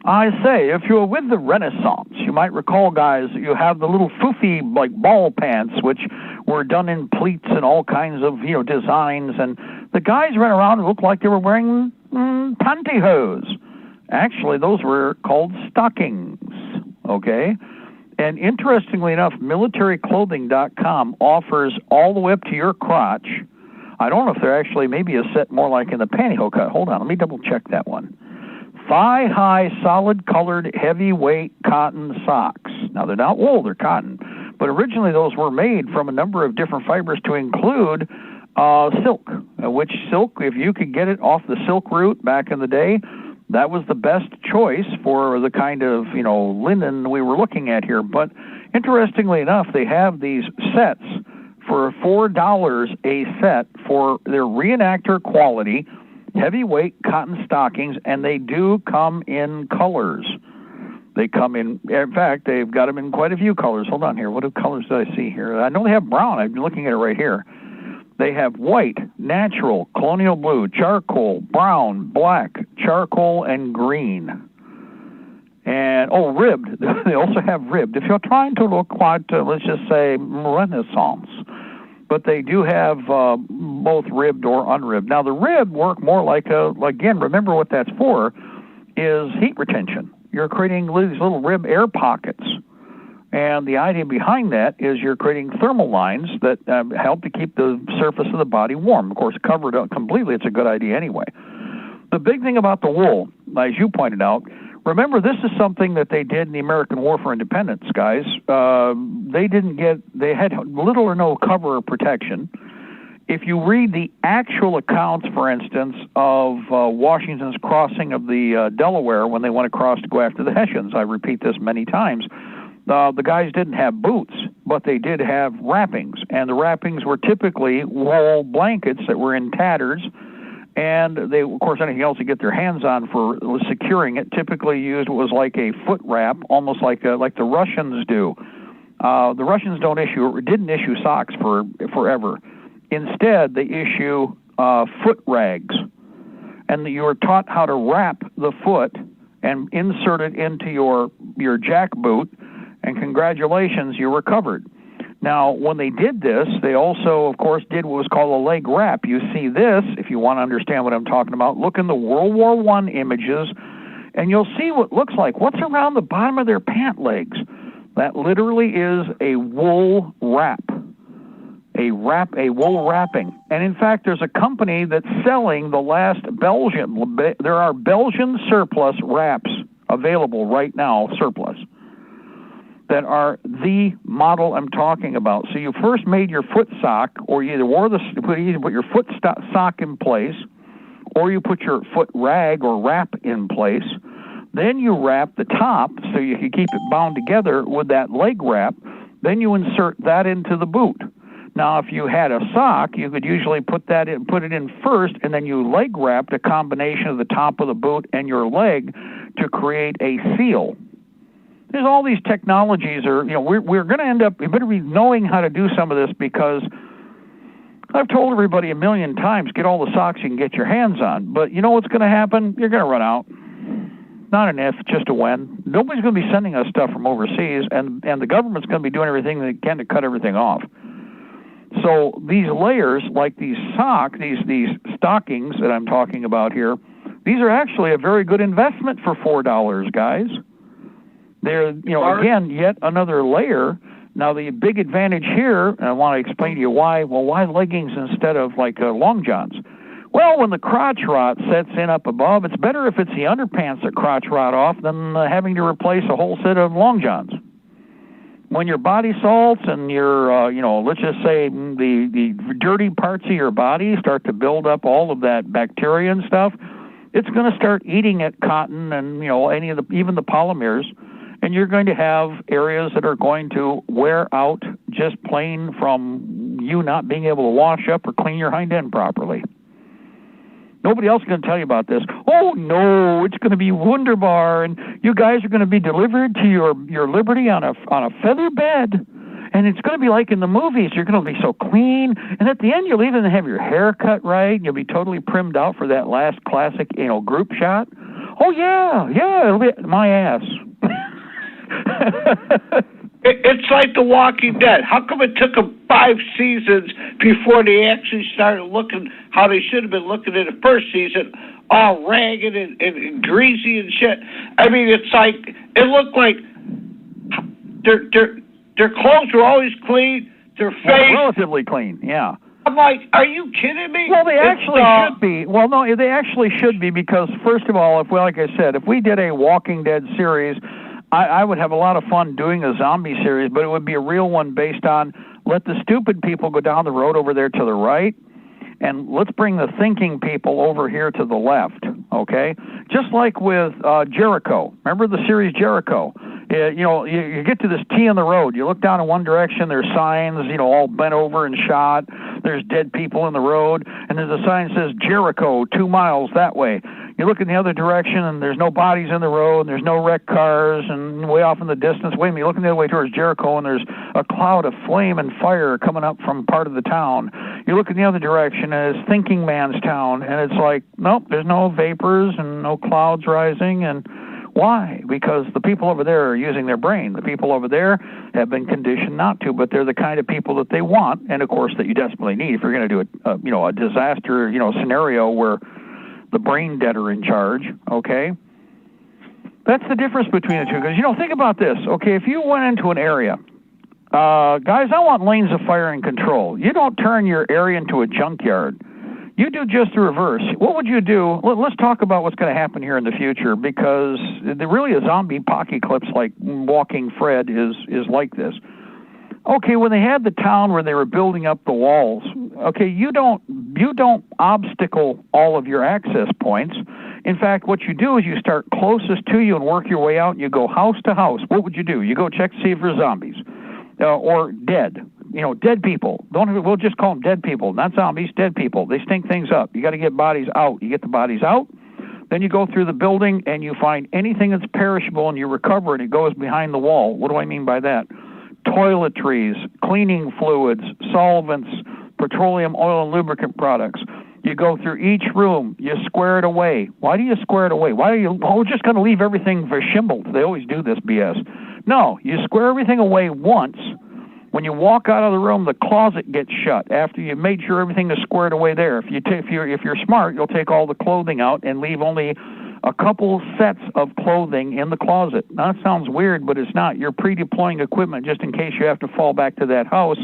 I say, if you're with the Renaissance, you might recall, guys, you have the little foofy, like, ball pants, which were done in pleats and all kinds of, designs, and the guys ran around and looked like they were wearing pantyhose. Actually, those were called stockings, okay? And interestingly enough, militaryclothing.com offers all the way up to your crotch. I don't know if they're actually maybe a set more like in the pantyhose cut. Hold on, let me double check that one. Thigh-high, solid-colored, heavyweight cotton socks. Now, they're not wool, they're cotton. But originally those were made from a number of different fibers to include silk, which silk, if you could get it off the silk route back in the day, that was the best choice for the kind of, linen we were looking at here. But interestingly enough, they have these sets for $4 a set for their reenactor quality, heavyweight cotton stockings, and they do come in colors. They come in fact, they've got them in quite a few colors. Hold on here. What colors do I see here? I know they have brown. I've been looking at it right here. They have white, natural, colonial blue, charcoal, brown, black, charcoal, and green. And, ribbed. They also have ribbed. If you're trying to look quite, let's just say, Renaissance. But they do have both ribbed or unribbed. Now, the rib work more like again, remember what that's for, is heat retention. You're creating these little rib air pockets. And the idea behind that is you're creating thermal lines that help to keep the surface of the body warm. Of course, covered up completely, it's a good idea anyway. The big thing about the wool, as you pointed out, remember this is something that they did in the American War for Independence, guys. They had little or no cover or protection. If you read the actual accounts, for instance, of Washington's crossing of the Delaware when they went across to go after the Hessians, I repeat this many times, the guys didn't have boots, but they did have wrappings, and the wrappings were typically wool blankets that were in tatters, and they, of course, anything else to get their hands on for securing it, typically used what was like a foot wrap, almost like the Russians do. The Russians didn't issue socks forever. Instead, they issue foot rags, and you were taught how to wrap the foot and insert it into your jack boot, and congratulations, you were covered. Now, when they did this, they also, of course, did what was called a leg wrap. You see this, if you want to understand what I'm talking about, look in the World War I images, and you'll see what looks like. What's around the bottom of their pant legs? That literally is a wool wrap. A wool wrapping. And in fact, there's a company that's selling the last there are Belgian surplus wraps available right now, surplus, that are the model I'm talking about. So you first made your foot sock, or you either put your foot sock in place, or you put your foot rag or wrap in place. Then you wrap the top so you can keep it bound together with that leg wrap. Then you insert that into the boot. Now, if you had a sock, you could usually put it in first, and then you leg wrapped a combination of the top of the boot and your leg to create a seal. There's all these technologies, we're going to end up, we better be knowing how to do some of this, because I've told everybody a million times, get all the socks you can get your hands on. But you know what's going to happen? You're going to run out. Not an if, just a when. Nobody's going to be sending us stuff from overseas, and the government's going to be doing everything they can to cut everything off. So these layers, like these these stockings that I'm talking about here, these are actually a very good investment for $4, guys. They're, again, yet another layer. Now, the big advantage here, and I want to explain to you why. Well, why leggings instead of like long johns? Well, when the crotch rot sets in up above, it's better if it's the underpants that crotch rot off than having to replace a whole set of long johns. When your body salts and your, let's just say the dirty parts of your body start to build up all of that bacteria and stuff, it's going to start eating at cotton and, even the polymers. And you're going to have areas that are going to wear out just plain from you not being able to wash up or clean your hind end properly. Nobody else is going to tell you about this. Oh, no, it's going to be wunderbar, and you guys are going to be delivered to your Liberty on a feather bed. And it's going to be like in the movies. You're going to be so clean. And at the end, you'll even have your hair cut right. You'll be totally primed out for that last classic, group shot. Oh, yeah, it'll be my ass. It's like The Walking Dead. How come it took them 5 seasons before they actually started looking how they should have been looking in the first season, all ragged and greasy and shit? I mean, it's like, it looked like their clothes were always clean, their face... relatively clean, yeah. I'm like, are you kidding me? Well, they actually should be. Well, no, they actually should be, because, first of all, like I said, if we did a Walking Dead series, I would have a lot of fun doing a zombie series, but it would be a real one based on let the stupid people go down the road over there to the right, and let's bring the thinking people over here to the left, okay? Just like with Jericho. Remember the series Jericho? You get to this T in the road. You look down in one direction, there's signs, all bent over and shot. There's dead people in the road, and there's a sign that says Jericho, 2 miles that way. You look in the other direction, and there's no bodies in the road, and there's no wrecked cars, and way off in the distance, wait a minute, you're looking the other way towards Jericho, and there's a cloud of flame and fire coming up from part of the town. You look in the other direction, and it's Thinking Man's town, and it's like, nope, there's no vapors and no clouds rising, and why? Because the people over there are using their brain. The people over there have been conditioned not to, but they're the kind of people that they want, and of course that you desperately need if you're going to do a disaster, scenario where the brain dead are in charge, okay? That's the difference between the two. Because, think about this. Okay, if you went into an area, guys, I want lanes of fire and control. You don't turn your area into a junkyard. You do just the reverse. What would you do? Let's talk about what's going to happen here in the future, because really a zombie apocalypse like Walking Fred is like this. Okay, when they had the town where they were building up the walls, okay, you don't obstacle all of your access points. In fact, what you do is you start closest to you and work your way out, and you go house to house. What would you do? You go check to see if there's zombies or dead. Dead people. We'll just call them dead people, not zombies, dead people. They stink things up. You got to get bodies out. You get the bodies out, then you go through the building and you find anything that's perishable and you recover it. It goes behind the wall. What do I mean by that? Toiletries, cleaning fluids, solvents, petroleum oil and lubricant products. You go through each room. You square it away. Why do you square it away? We're just going to leave everything verschimbled. They always do this BS. No, you square everything away once. When you walk out of the room, the closet gets shut after you've made sure everything is squared away there. If you're smart, you'll take all the clothing out and leave only a couple sets of clothing in the closet. Now, that sounds weird, but it's not. You're pre-deploying equipment just in case you have to fall back to that house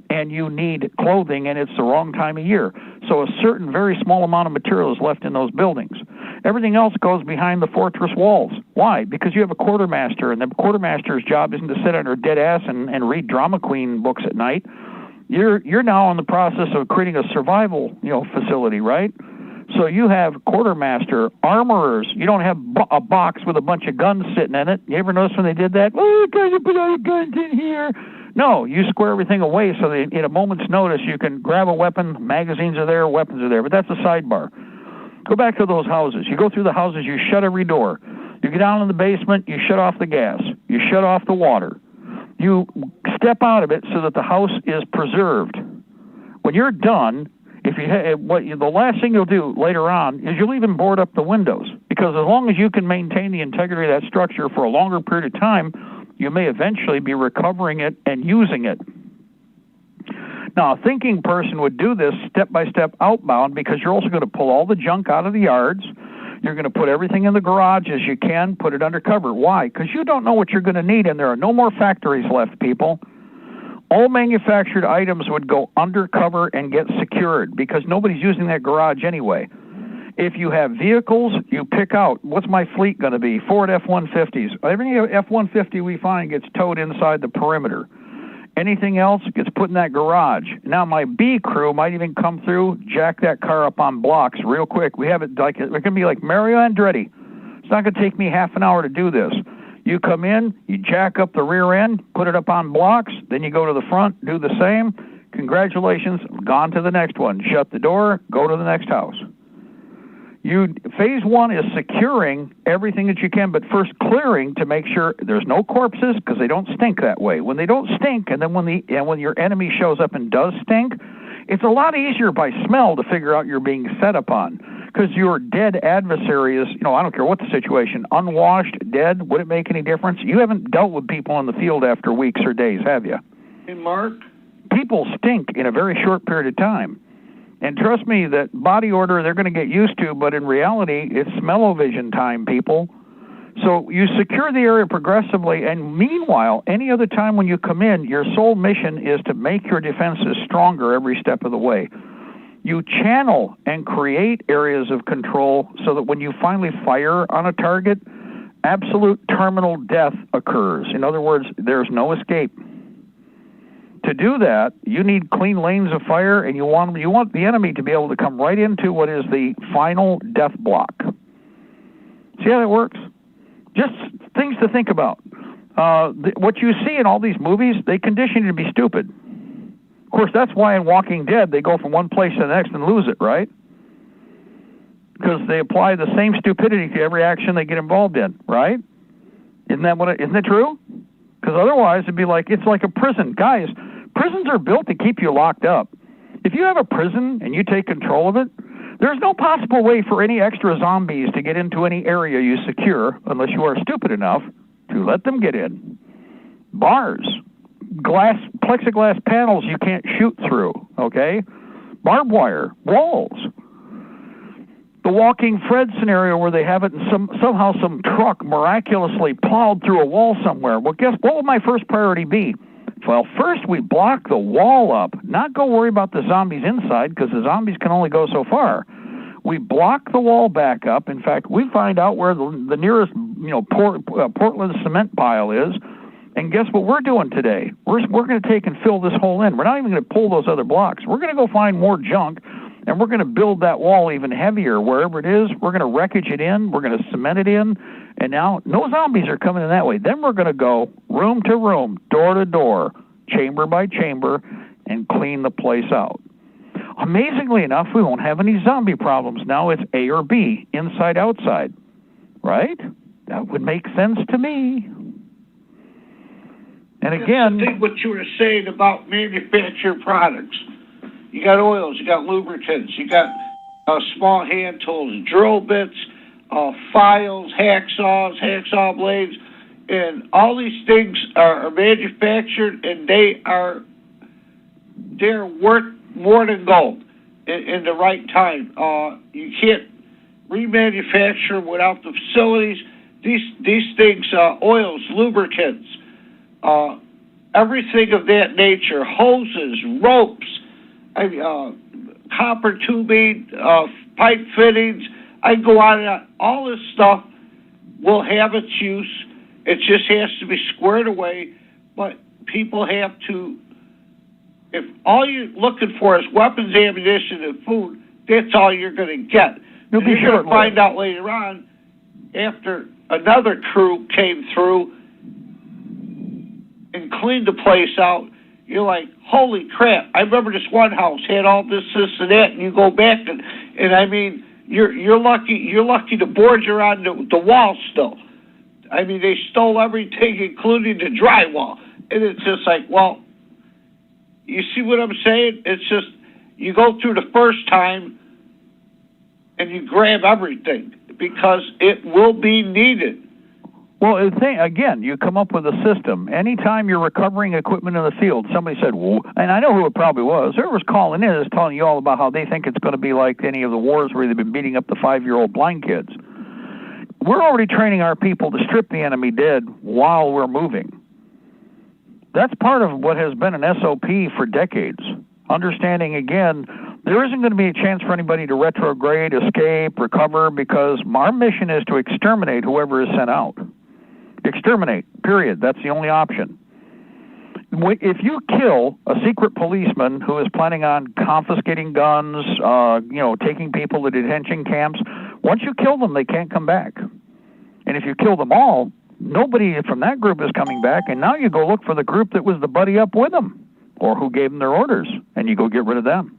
and you need clothing and it's the wrong time of year. So a certain very small amount of material is left in those buildings. Everything else goes behind the fortress walls. Why? Because you have a quartermaster, and the quartermaster's job isn't to sit on her dead ass and read drama queen books at night. You're now in the process of creating a survival, facility, right? So you have quartermaster, armorers. You don't have a box with a bunch of guns sitting in it. You ever notice when they did that? Oh, guys, you put all your guns in here. No, you square everything away so that at a moment's notice you can grab a weapon, magazines are there, weapons are there, but that's a sidebar. Go back to those houses. You go through the houses, you shut every door. You get down in the basement, you shut off the gas. You You shut off the water. You step out of it so that the house is preserved. When you're done, the last thing you'll do later on is you'll even board up the windows, because as long as you can maintain the integrity of that structure for a longer period of time, you may eventually be recovering it and using it. Now, a thinking person would do this step-by-step outbound, because you're also going to pull all the junk out of the yards. You're going to put everything in the garage as you can, put it under cover. Why? Because you don't know what you're going to need, and there are no more factories left, people. All manufactured items would go undercover and get secured, because nobody's using that garage anyway. If you have vehicles, you pick out, what's my fleet going to be? Ford F-150s. Every F-150 we find gets towed inside the perimeter. Anything else gets put in that garage. Now, my B crew might even come through, jack that car up on blocks real quick. We have it like, it can be like Mario Andretti. It's not going to take me half an hour to do this. You come in, you jack up the rear end, put it up on blocks, then you go to the front, do the same. Congratulations, gone to the next one. Shut the door, go to the next house. Phase one is securing everything that you can, but first clearing to make sure there's no corpses, because they don't stink that way. When they don't stink, and then when your enemy shows up and does stink, it's a lot easier by smell to figure out you're being set upon, because your dead adversary is, I don't care what the situation, unwashed, dead. Would it make any difference? You haven't dealt with people in the field after weeks or days, have you? Hey, Mark? People stink in a very short period of time. And trust me, that body odor they're going to get used to, but in reality, it's smell-o-vision time, people. So you secure the area progressively, and meanwhile, any other time when you come in, your sole mission is to make your defenses stronger every step of the way. You channel and create areas of control so that when you finally fire on a target, absolute terminal death occurs. In other words, there's no escape. To do that, you need clean lanes of fire, and you want the enemy to be able to come right into what is the final death block. See how that works? Just things to think about. What you see in all these movies, they condition you to be stupid. Of course, that's why in Walking Dead, they go from one place to the next and lose it, right? Because they apply the same stupidity to every action they get involved in, right? Isn't that true? Because otherwise, it's like a prison. Guys, prisons are built to keep you locked up. If you have a prison and you take control of it, there's no possible way for any extra zombies to get into any area you secure unless you are stupid enough to let them get in. Bars, plexiglass panels you can't shoot through, okay? Barbed wire, walls. The Walking Fred scenario where they have it in somehow some truck miraculously plowed through a wall somewhere. Well, guess what would my first priority be? Well, first we block the wall up, not go worry about the zombies inside, because the zombies can only go so far. We block the wall back up. In fact, we find out where the nearest Portland cement pile is, and guess what we're doing today? We're going to take and fill this hole in. We're not even going to pull those other blocks. We're going to go find more junk, and we're going to build that wall even heavier wherever it is. We're going to wreckage it in. We're going to cement it in. And now no zombies are coming in that way. Then we're going to go room to room, door to door, chamber by chamber, and clean the place out. Amazingly enough, we won't have any zombie problems. Now it's A or B, inside, outside. Right? That would make sense to me. And again, I think what you were saying about manufactured products. You got oils, you got lubricants, you got small hand tools, drill bits, files, hacksaw blades, and all these things are manufactured, and they're worth more than gold in the right time. You can't remanufacture them without the facilities. These things, oils, lubricants, everything of that nature, hoses, ropes, copper tubing, pipe fittings. I go on and on. All this stuff will have its use. It just has to be squared away. But people have to, if all you're looking for is weapons, ammunition, and food, that's all you're going to get. You're going to find out later on, after another crew came through and cleaned the place out, you're like, holy crap, I remember this one house had all this, and that, and you go back and I mean, you're lucky to board you're on the wall still. I mean, they stole everything, including the drywall. And it's just like, well, you see what I'm saying? It's just, you go through the first time and you grab everything because it will be needed. Well, again, you come up with a system. Anytime you're recovering equipment in the field, somebody said, well, and I know who it probably was. Whoever's calling in is telling you all about how they think it's going to be like any of the wars where they've been beating up the 5-year-old blind kids. We're already training our people to strip the enemy dead while we're moving. That's part of what has been an SOP for decades. Understanding, again, there isn't going to be a chance for anybody to retrograde, escape, recover, because our mission is to exterminate whoever is sent out. Exterminate, period. That's the only option. If you kill a secret policeman who is planning on confiscating guns, taking people to detention camps, once you kill them, they can't come back. And if you kill them all, nobody from that group is coming back, and now you go look for the group that was the buddy up with them or who gave them their orders, and you go get rid of them.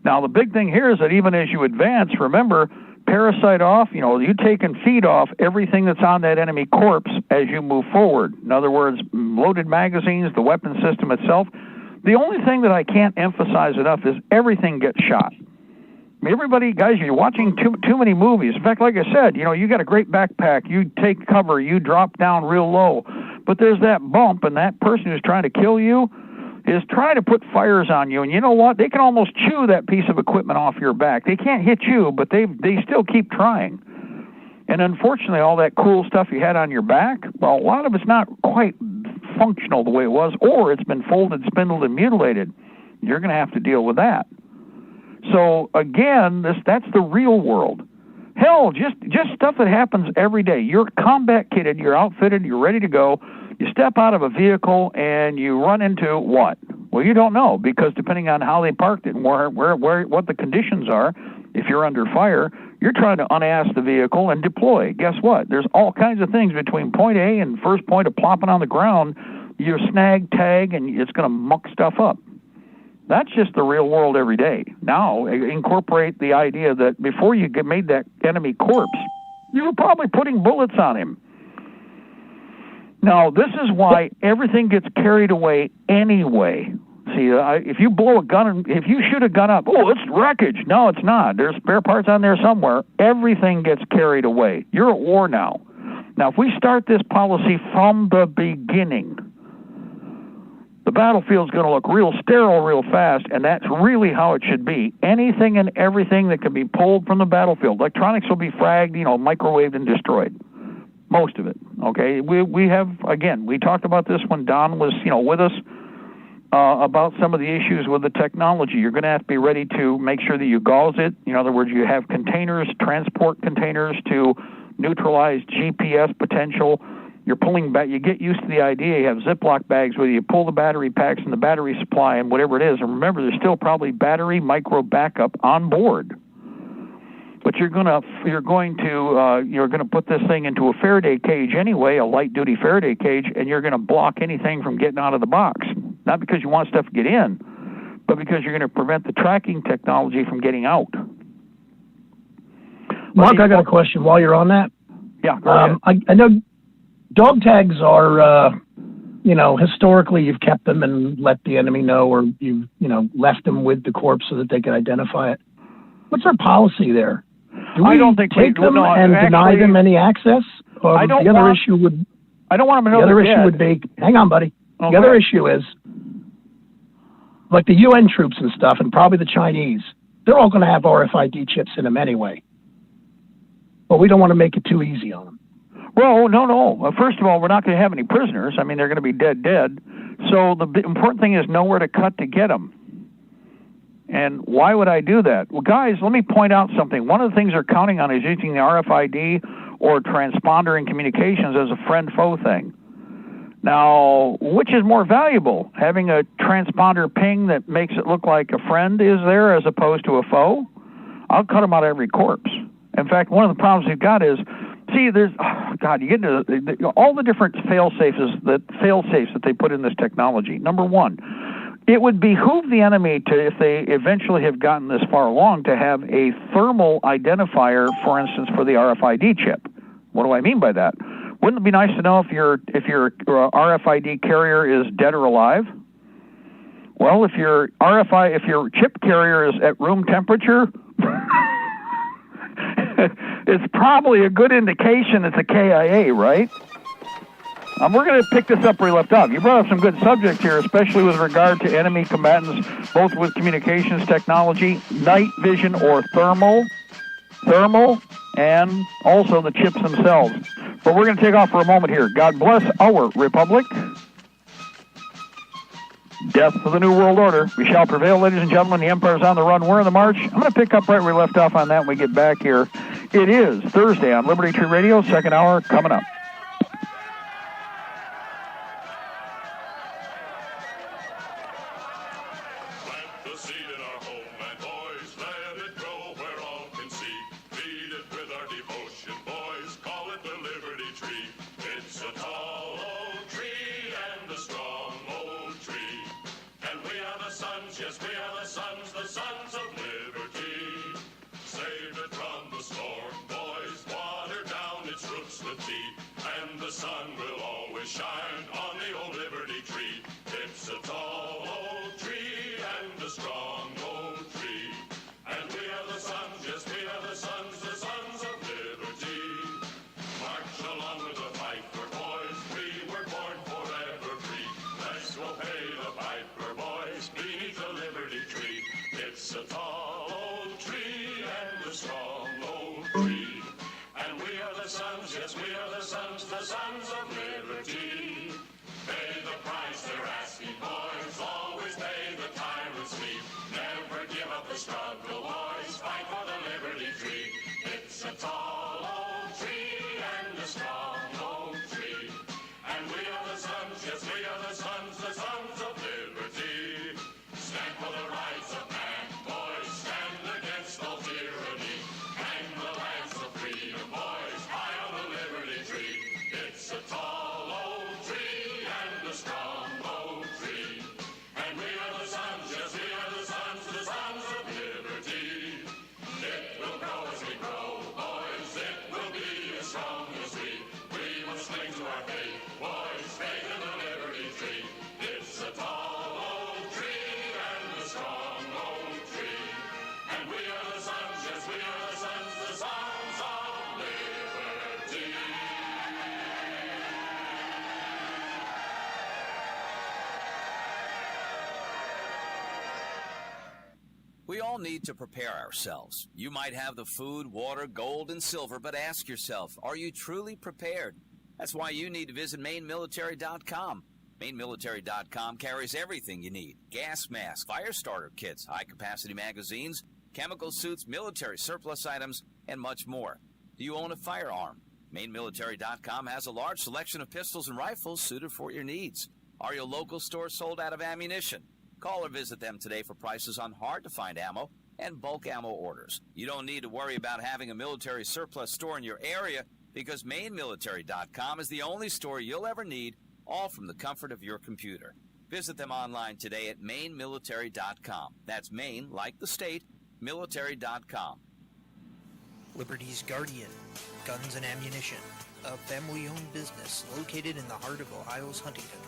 Now, the big thing here is that even as you advance, remember, parasite off, you take and feed off everything that's on that enemy corpse as you move forward. In other words, loaded magazines, the weapon system itself. The only thing that I can't emphasize enough is everything gets shot. I mean, everybody, guys, you're watching too many movies. In fact, like I said, you got a great backpack. You take cover. You drop down real low. But there's that bump, and that person who's trying to kill you is trying to put fires on you. And you know what? They can almost chew that piece of equipment off your back. They can't hit you, but they still keep trying. And unfortunately, all that cool stuff you had on your back, well, a lot of it's not quite functional the way it was, or it's been folded, spindled, and mutilated. You're going to have to deal with that. So, again, that's the real world. Hell, just stuff that happens every day. You're combat kitted, you're outfitted, you're ready to go. You step out of a vehicle and you run into what? Well, you don't know, because depending on how they parked it and where what the conditions are, if you're under fire, you're trying to unass the vehicle and deploy. Guess what? There's all kinds of things between point A and first point of plopping on the ground. You snag, tag, and it's going to muck stuff up. That's just the real world every day. Now, incorporate the idea that before you made that enemy corpse, you were probably putting bullets on him. Now, this is why everything gets carried away anyway. See, if you blow a gun, if you shoot a gun up, oh, it's wreckage. No, it's not. There's spare parts on there somewhere. Everything gets carried away. You're at war now. Now, if we start this policy from the beginning, the battlefield's going to look real sterile real fast, and that's really how it should be. Anything and everything that can be pulled from the battlefield. Electronics will be fragged, microwaved and destroyed. Most of it, okay? We have, again, we talked about this when Don was, with us, about some of the issues with the technology. You're going to have to be ready to make sure that you gauze it. In other words, you have containers, transport containers to neutralize GPS potential. You're pulling back. You get used to the idea. You have Ziploc bags where you pull the battery packs and the battery supply and whatever it is. And remember, there's still probably battery micro backup on board. But you're going to put this thing into a Faraday cage anyway, a light duty Faraday cage, and you're going to block anything from getting out of the box. Not because you want stuff to get in, but because you're going to prevent the tracking technology from getting out. Mark, I got a question while you're on that. Yeah, go ahead. I know dog tags are, historically you've kept them and let the enemy know, or you've, left them with the corpse so that they can identify it. What's our policy there? Do we take them and deny them any access? I don't want them to know. The other issue would be, hang on, buddy. Okay. The other issue is, like the UN troops and stuff, and probably the Chinese, they're all going to have RFID chips in them anyway. But we don't want to make it too easy on them. Well, no. First of all, we're not going to have any prisoners. I mean, they're going to be dead. So the important thing is know where to cut to get them. And why would I do that? Well, guys, let me point out something. One of the things they're counting on is using the RFID or transponder in communications as a friend-foe thing. Now, which is more valuable? Having a transponder ping that makes it look like a friend is there as opposed to a foe? I'll cut them out of every corpse. In fact, one of the problems you've got is, you get into all the different fail-safes that they put in this technology. Number one, it would behoove the enemy to, if they eventually have gotten this far along, to have a thermal identifier, for instance, for the RFID chip. What do I mean by that? Wouldn't it be nice to know if your RFID carrier is dead or alive? Well, if your chip carrier is at room temperature, it's probably a good indication it's a KIA, right? We're going to pick this up where we left off. You brought up some good subjects here, especially with regard to enemy combatants, both with communications technology, night vision or thermal, and also the chips themselves. But we're going to take off for a moment here. God bless our republic. Death for the New World Order. We shall prevail, ladies and gentlemen. The Empire's on the run. We're in the march. I'm going to pick up right where we left off on that when we get back here. It is Thursday on Liberty Tree Radio, second hour coming up. We all need to prepare ourselves. You might have the food, water, gold, and silver, but ask yourself, are you truly prepared? That's why you need to visit MaineMilitary.com. MaineMilitary.com carries everything you need. Gas masks, fire starter kits, high-capacity magazines, chemical suits, military surplus items, and much more. Do you own a firearm? MaineMilitary.com has a large selection of pistols and rifles suited for your needs. Are your local stores sold out of ammunition? Call or visit them today for prices on hard-to-find ammo and bulk ammo orders. You don't need to worry about having a military surplus store in your area because MaineMilitary.com is the only store you'll ever need, all from the comfort of your computer. Visit them online today at MaineMilitary.com. That's Maine, like the state, military.com. Liberty's Guardian, Guns and Ammunition, a family-owned business located in the heart of Ohio's hunting country.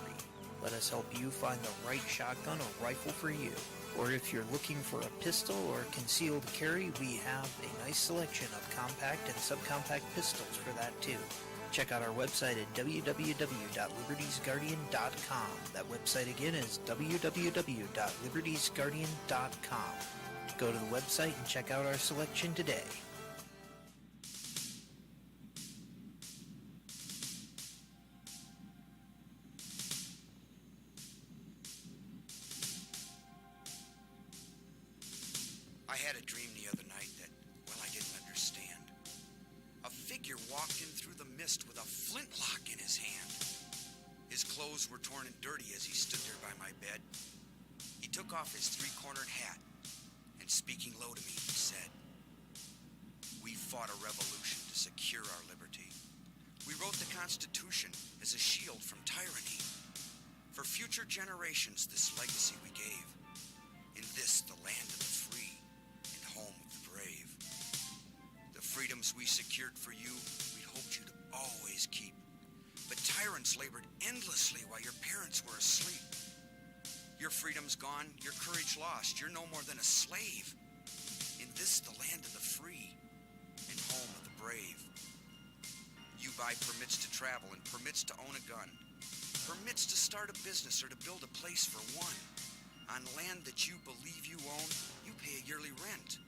Let us help you find the right shotgun or rifle for you. Or if you're looking for a pistol or concealed carry, we have a nice selection of compact and subcompact pistols for that too. Check out our website at www.libertiesguardian.com. That website again is www.libertiesguardian.com. Go to the website and check out our selection today. I had a dream the other night that, well, I didn't understand. A figure walked in through the mist with a flintlock in his hand. His clothes were torn and dirty as he stood there by my bed. He took off his three-cornered hat, and speaking low to me, he said, "We fought a revolution to secure our liberty. We wrote the Constitution as a shield from tyranny. For future generations, this legacy we gave. In this, the land of the free, home of the brave. The freedoms we secured for you, we hoped you to always keep. But tyrants labored endlessly while your parents were asleep. Your freedom's gone, your courage lost. You're no more than a slave. In this, the land of the free and home of the brave. You buy permits to travel and permits to own a gun. Permits to start a business or to build a place for one. On land that you believe you own, you pay a yearly rent.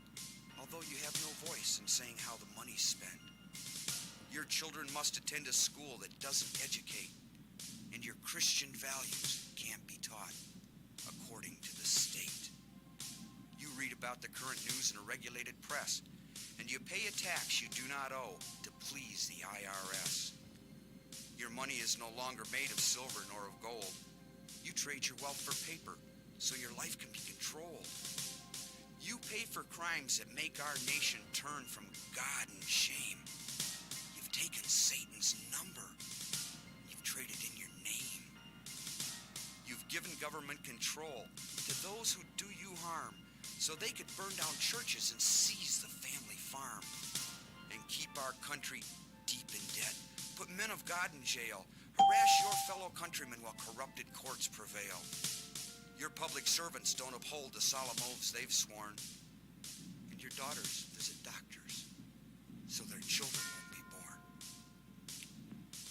Although you have no voice in saying how the money's spent. Your children must attend a school that doesn't educate. And your Christian values can't be taught according to the state. You read about the current news in a regulated press, and you pay a tax you do not owe to please the IRS. Your money is no longer made of silver nor of gold. You trade your wealth for paper so your life can be controlled. You pay for crimes that make our nation turn from God and shame. You've taken Satan's number. You've traded in your name. You've given government control to those who do you harm so they could burn down churches and seize the family farm and keep our country deep in debt, put men of God in jail, harass your fellow countrymen while corrupted courts prevail. Your public servants don't uphold the solemn oaths they've sworn, and your daughters visit doctors so their children won't be born.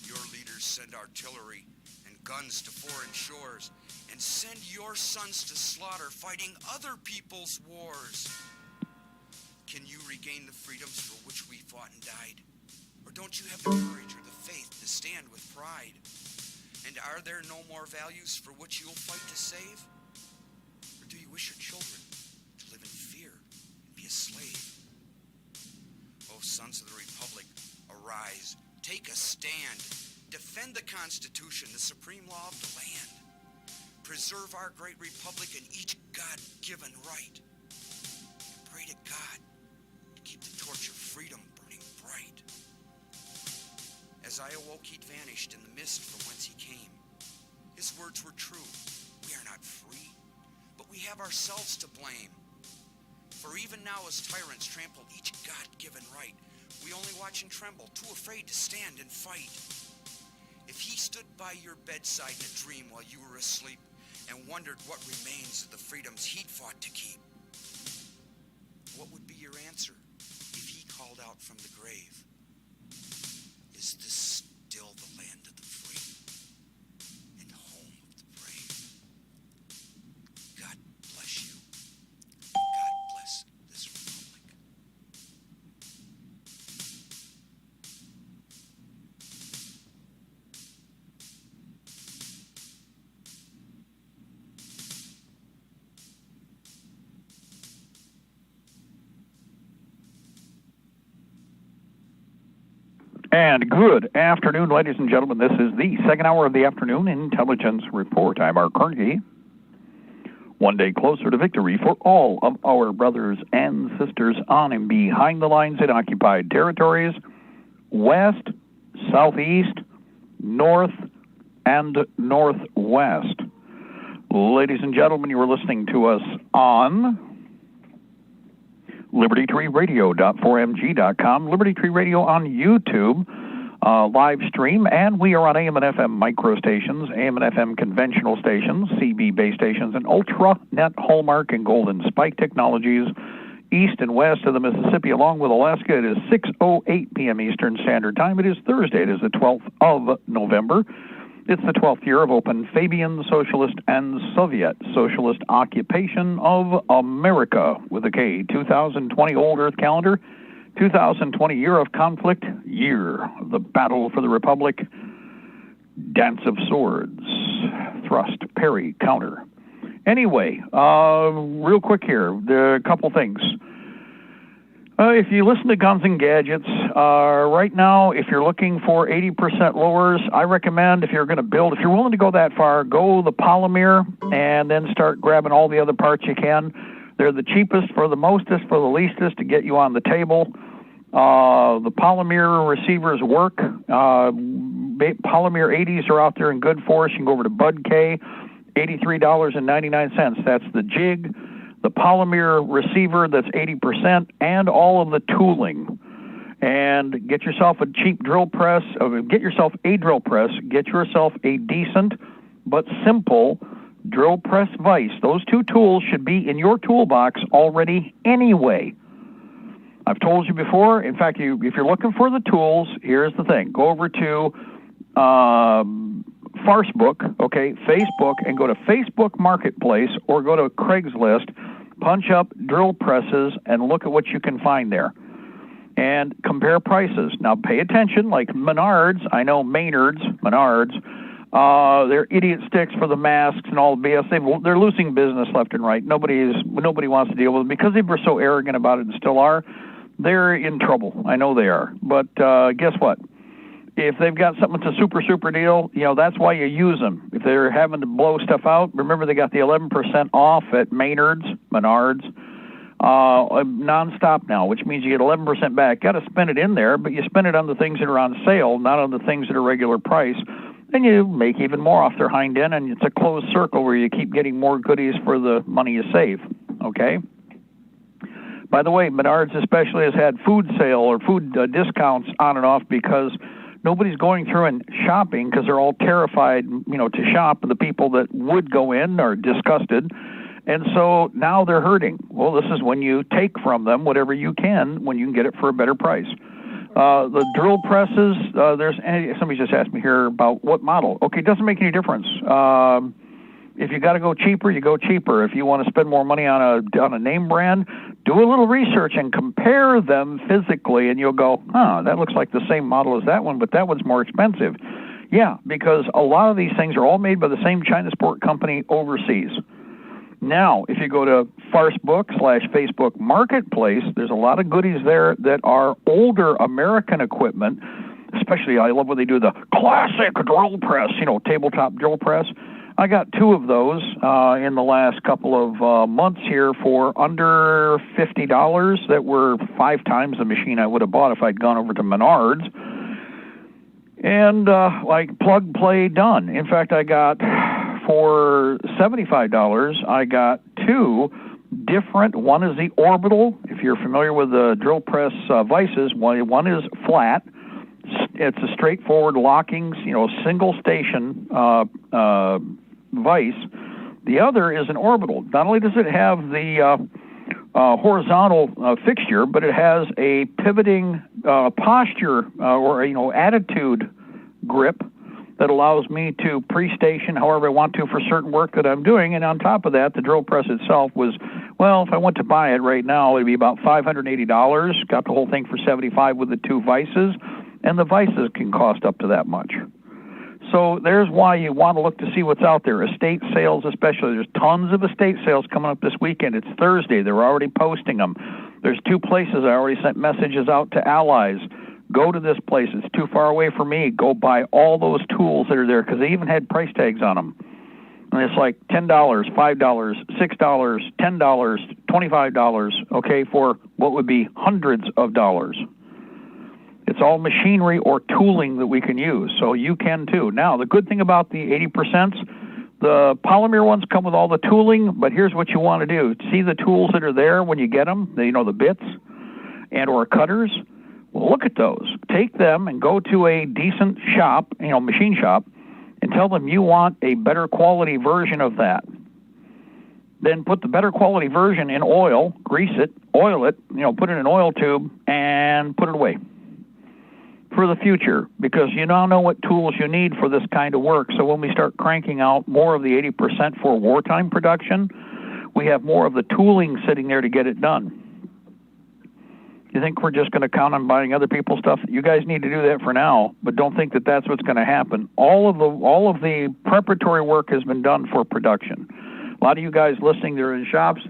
Your leaders send artillery and guns to foreign shores and send your sons to slaughter fighting other people's wars. Can you regain the freedoms for which we fought and died? Or don't you have the courage or the faith to stand with pride? And are there no more values for which you'll fight to save? Or do you wish your children to live in fear and be a slave? O sons of the Republic, arise, take a stand, defend the Constitution, the supreme law of the land. Preserve our great republic and each God-given right. And pray to God to keep the torch of freedom burning bright. As I awoke, he'd vanished in the mist from whence he came. His words were true. We are not free, but we have ourselves to blame. For even now as tyrants trample each God-given right, we only watch and tremble, too afraid to stand and fight. If he stood by your bedside in a dream while you were asleep and wondered what remains of the freedoms he'd fought to keep, what would be your answer if he called out from the grave? Is this still the land of the free and home of the brave? God bless you. God bless this republic. And good afternoon, ladies and gentlemen. This is the second hour of the afternoon intelligence report. I'm Mark Carnegie. One day closer to victory for all of our brothers and sisters on and behind the lines in occupied territories, west, southeast, north, and northwest. Ladies and gentlemen, you are listening to us on Libertytreeradio.4mg.com, Liberty Tree Radio on YouTube, live stream, and we are on AM and FM micro stations, AM and FM conventional stations, CB base stations, and Ultra Net Hallmark and Golden Spike technologies, east and west of the Mississippi, along with Alaska. It is 6:08 p.m. Eastern Standard Time. It is Thursday. It is the 12th of November. It's the 12th year of open Fabian Socialist and Soviet Socialist occupation of America, with a K, 2020 Old Earth calendar, 2020 year of conflict, year of the battle for the Republic, dance of swords, thrust, parry, counter. Anyway, real quick here, there are a couple things. If you listen to Guns and Gadgets, right now, if you're looking for 80% lowers, I recommend if you're going to build, if you're willing to go that far, go the polymer and then start grabbing all the other parts you can. They're the cheapest for the mostest for the leastest to get you on the table. The polymer receivers work. Polymer 80s are out there in good force. You can go over to Bud K, $83.99. That's the jig, the polymer receiver that's 80%, and all of the tooling. and get yourself a cheap drill press, get yourself a drill press, get yourself a decent but simple drill press vise. Those two tools should be in your toolbox already anyway. I've told you before. In fact, if you're looking for the tools, here's the thing. Go over to Facebook, okay, Facebook, and go to Facebook Marketplace or go to Craigslist, punch up drill presses, and look at what you can find there. And compare prices. Now, pay attention, like Menards, I know Menards, they're idiot sticks for the masks and all the BS. They're losing business left and right. Nobody wants to deal with them because they were so arrogant about it and still are. They're in trouble. I know they are. But guess what? If they've got something that's a super deal, that's why you use them. If they're having to blow stuff out, remember they got the 11% off at Menards, nonstop now, which means you get 11% back. Got to spend it in there, but you spend it on the things that are on sale, not on the things that are regular price. Then you make even more off their hind end, and it's a closed circle where you keep getting more goodies for the money you save, okay? By the way, Menards especially has had food sale or food discounts on and off because nobody's going through and shopping because they're all terrified, to shop. The people that would go in are disgusted. And so now they're hurting. Well, this is when you take from them whatever you can when you can get it for a better price. The drill presses, somebody just asked me here about what model. Okay, it doesn't make any difference. If you got to go cheaper, you go cheaper. If you want to spend more money on a name brand, do a little research and compare them physically, and you'll go, that looks like the same model as that one, but that one's more expensive. Yeah, because a lot of these things are all made by the same China Sport company overseas. Now, if you go to Facebook Marketplace, there's a lot of goodies there that are older American equipment, especially I love when they do the classic drill press, tabletop drill press. I got two of those in the last couple of months here for under $50 that were 5 times the machine I would have bought if I'd gone over to Menards. And like plug, play, done. In fact, I got for $75, I got 2 different. One is the orbital. If you're familiar with the drill press vices, one is flat. It's a straightforward locking, single station vice. The other is an orbital. Not only does it have the horizontal fixture, but it has a pivoting posture or attitude grip that allows me to pre-station however I want to for certain work that I'm doing. And on top of that, the drill press itself was, if I went to buy it right now, it'd be about $580. Got the whole thing for $75 with the 2 vices, and the vices can cost up to that much. So there's why you want to look to see what's out there. Estate sales especially. There's tons of estate sales coming up this weekend. It's Thursday. They're already posting them. There's 2 places I already sent messages out to allies. Go to this place. It's too far away for me. Go buy all those tools that are there because they even had price tags on them. And it's like $10, $5, $6, $10, $25, okay, for what would be hundreds of dollars. It's all machinery or tooling that we can use, so you can too. Now, the good thing about the 80%, the polymer ones come with all the tooling, but here's what you want to do. See the tools that are there when you get them, the bits and or cutters? Well, look at those. Take them and go to a decent shop, machine shop, and tell them you want a better quality version of that. Then put the better quality version in oil, grease it, oil it, put it in an oil tube, and put it away for the future, because you now know what tools you need for this kind of work. So when we start cranking out more of the 80% for wartime production, we have more of the tooling sitting there to get it done. You think we're just going to count on buying other people's stuff? You guys need to do that for now, but don't think that that's what's going to happen. All of the preparatory work has been done for production. A lot of you guys listening, they're in shops.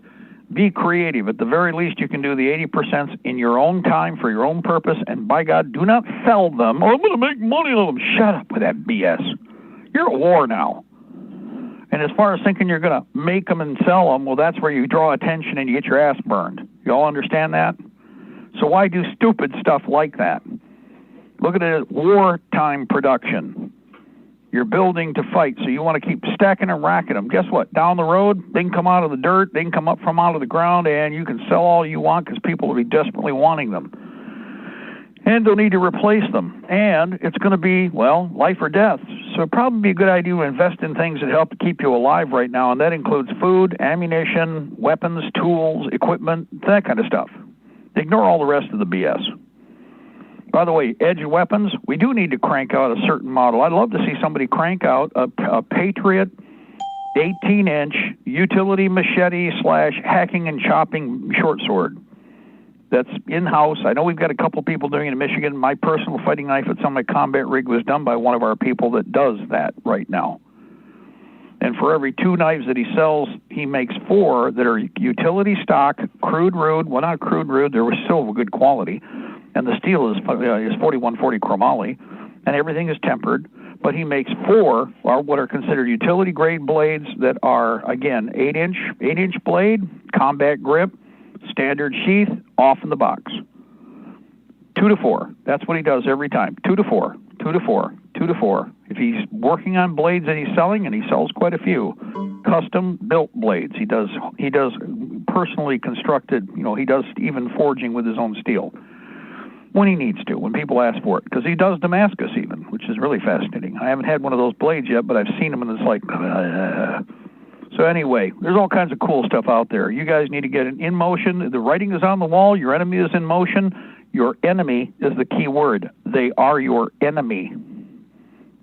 Be creative. At the very least, you can do the 80% in your own time for your own purpose, and by God, do not sell them. I'm going to make money on them. Shut up with that BS. You're at war now. And as far as thinking you're going to make them and sell them, well, that's where you draw attention and you get your ass burned. You all understand that? So why do stupid stuff like that? Look at it as wartime production. You're building to fight, so you want to keep stacking and racking them. Guess what? Down the road, they can come out of the dirt, they can come up from out of the ground, and you can sell all you want because people will be desperately wanting them. And they'll need to replace them. And it's going to be, well, life or death. So it'd probably be a good idea to invest in things that help to keep you alive right now, and that includes food, ammunition, weapons, tools, equipment, that kind of stuff. Ignore all the rest of the BS. By the way, edge weapons, we do need to crank out a certain model. I'd love to see somebody crank out a Patriot 18-inch utility machete / hacking and chopping short sword. That's in-house. I know we've got a couple people doing it in Michigan. My personal fighting knife that's on my combat rig was done by one of our people that does that right now. And for every 2 knives that he sells, he makes 4 that are utility stock, crude rude. Well, not crude rude. They're still good quality. And the steel is 4140 chromoly, and everything is tempered. But he makes 4 are what are considered utility grade blades that are, again, 8-inch blade, combat grip, standard sheath, off in the box. 2 to 4. That's what he does every time. 2 to 4, 2 to 4, 2 to 4. If he's working on blades that he's selling, and he sells quite a few, custom built blades. He does personally constructed, he does even forging with his own steel when he needs to, when people ask for it, because he does Damascus even, which is really fascinating. I haven't had one of those blades yet, but I've seen them, and it's like, So anyway, there's all kinds of cool stuff out there. You guys need to get it in motion. The writing is on the wall. Your enemy is in motion. Your enemy is the key word. They are your enemy.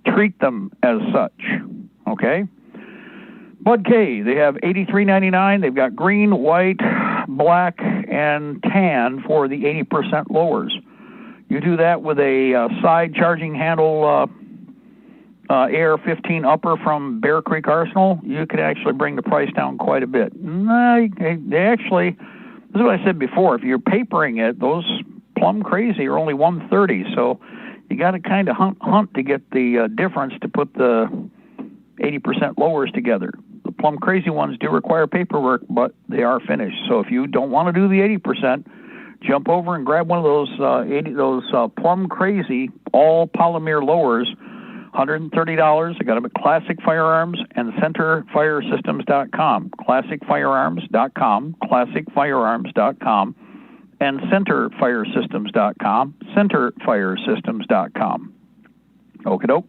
Treat them as such, okay? Bud K, they have $83.99. They've got green, white, black, and tan for the 80% lowers. You do that with a side charging handle AR-15 upper from Bear Creek Arsenal, you could actually bring the price down quite a bit. They actually, this is what I said before, if you're papering it, those plumb crazy are only $130, so you got to kind of hunt to get the difference to put the 80% lowers together. The plumb crazy ones do require paperwork, but they are finished. So if you don't want to do the 80%, jump over and grab one of those plumb crazy all polymer lowers, $130. I got them at Classic Firearms and CenterFireSystems.com. ClassicFirearms.com, ClassicFirearms.com, and CenterFireSystems.com, CenterFireSystems.com. Okie doke.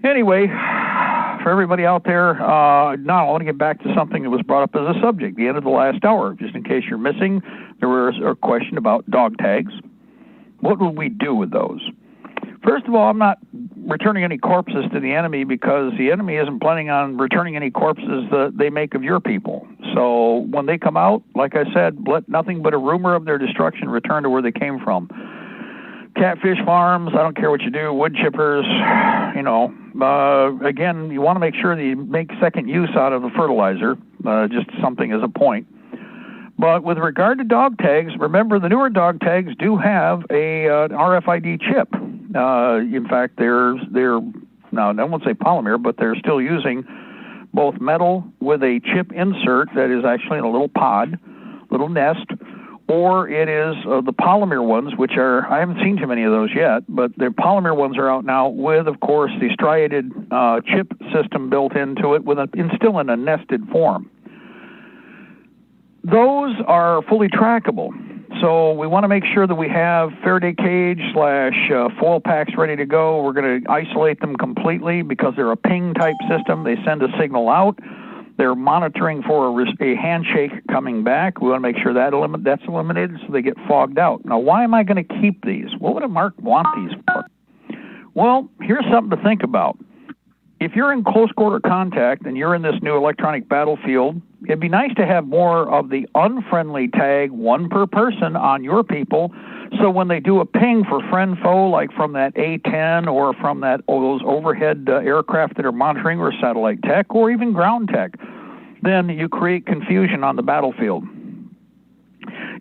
Anyway, for everybody out there, now I want to get back to something that was brought up as a subject, the end of the last hour. Just in case you're missing, there was a question about dog tags. What would we do with those? First of all, I'm not returning any corpses to the enemy because the enemy isn't planning on returning any corpses that they make of your people. So when they come out, like I said, let nothing but a rumor of their destruction return to where they came from. Catfish farms, I don't care what you do, wood chippers, again, you want to make sure that you make second use out of the fertilizer, just something as a point. But with regard to dog tags, remember the newer dog tags do have an RFID chip. In fact, they're now I won't say polymer, but they're still using both metal with a chip insert that is actually in a little pod, little nest, or it is the polymer ones, which are, I haven't seen too many of those yet, but the polymer ones are out now with, of course, the striated chip system built into it, still in a nested form. Those are fully trackable. So we want to make sure that we have Faraday cage / foil packs ready to go. We're going to isolate them completely because they're a ping type system. They send a signal out. They're monitoring for a handshake coming back. We want to make sure that's eliminated so they get fogged out. Now, why am I going to keep these? What would a Mark want these for? Well, here's something to think about. If you're in close quarter contact and you're in this new electronic battlefield, it'd be nice to have more of the unfriendly tag, one per person, on your people. So when they do a ping for friend-foe, like from that A-10 or from those overhead aircraft that are monitoring, or satellite tech, or even ground tech, then you create confusion on the battlefield.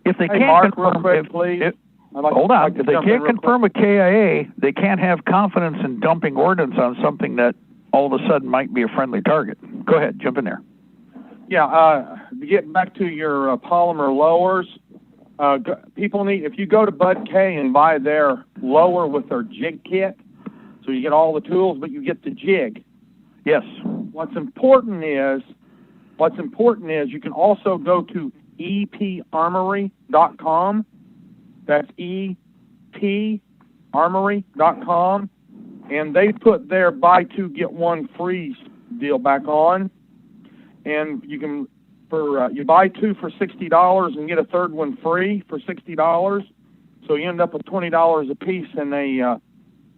If they can't confirm, hold on. If they can't confirm a KIA, they can't have confidence in dumping ordnance on something that all of a sudden might be a friendly target. Go ahead, jump in there. Yeah, to get back to your polymer lowers, people need, if you go to Bud K and buy their lower with their jig kit, so you get all the tools, but you get the jig. Yes. What's important is you can also go to eparmory.com. That's ETArmory.com, and they put their buy two get one free deal back on, and you can you buy two for $60 and get a third one free for $60. So you end up with $20 a piece in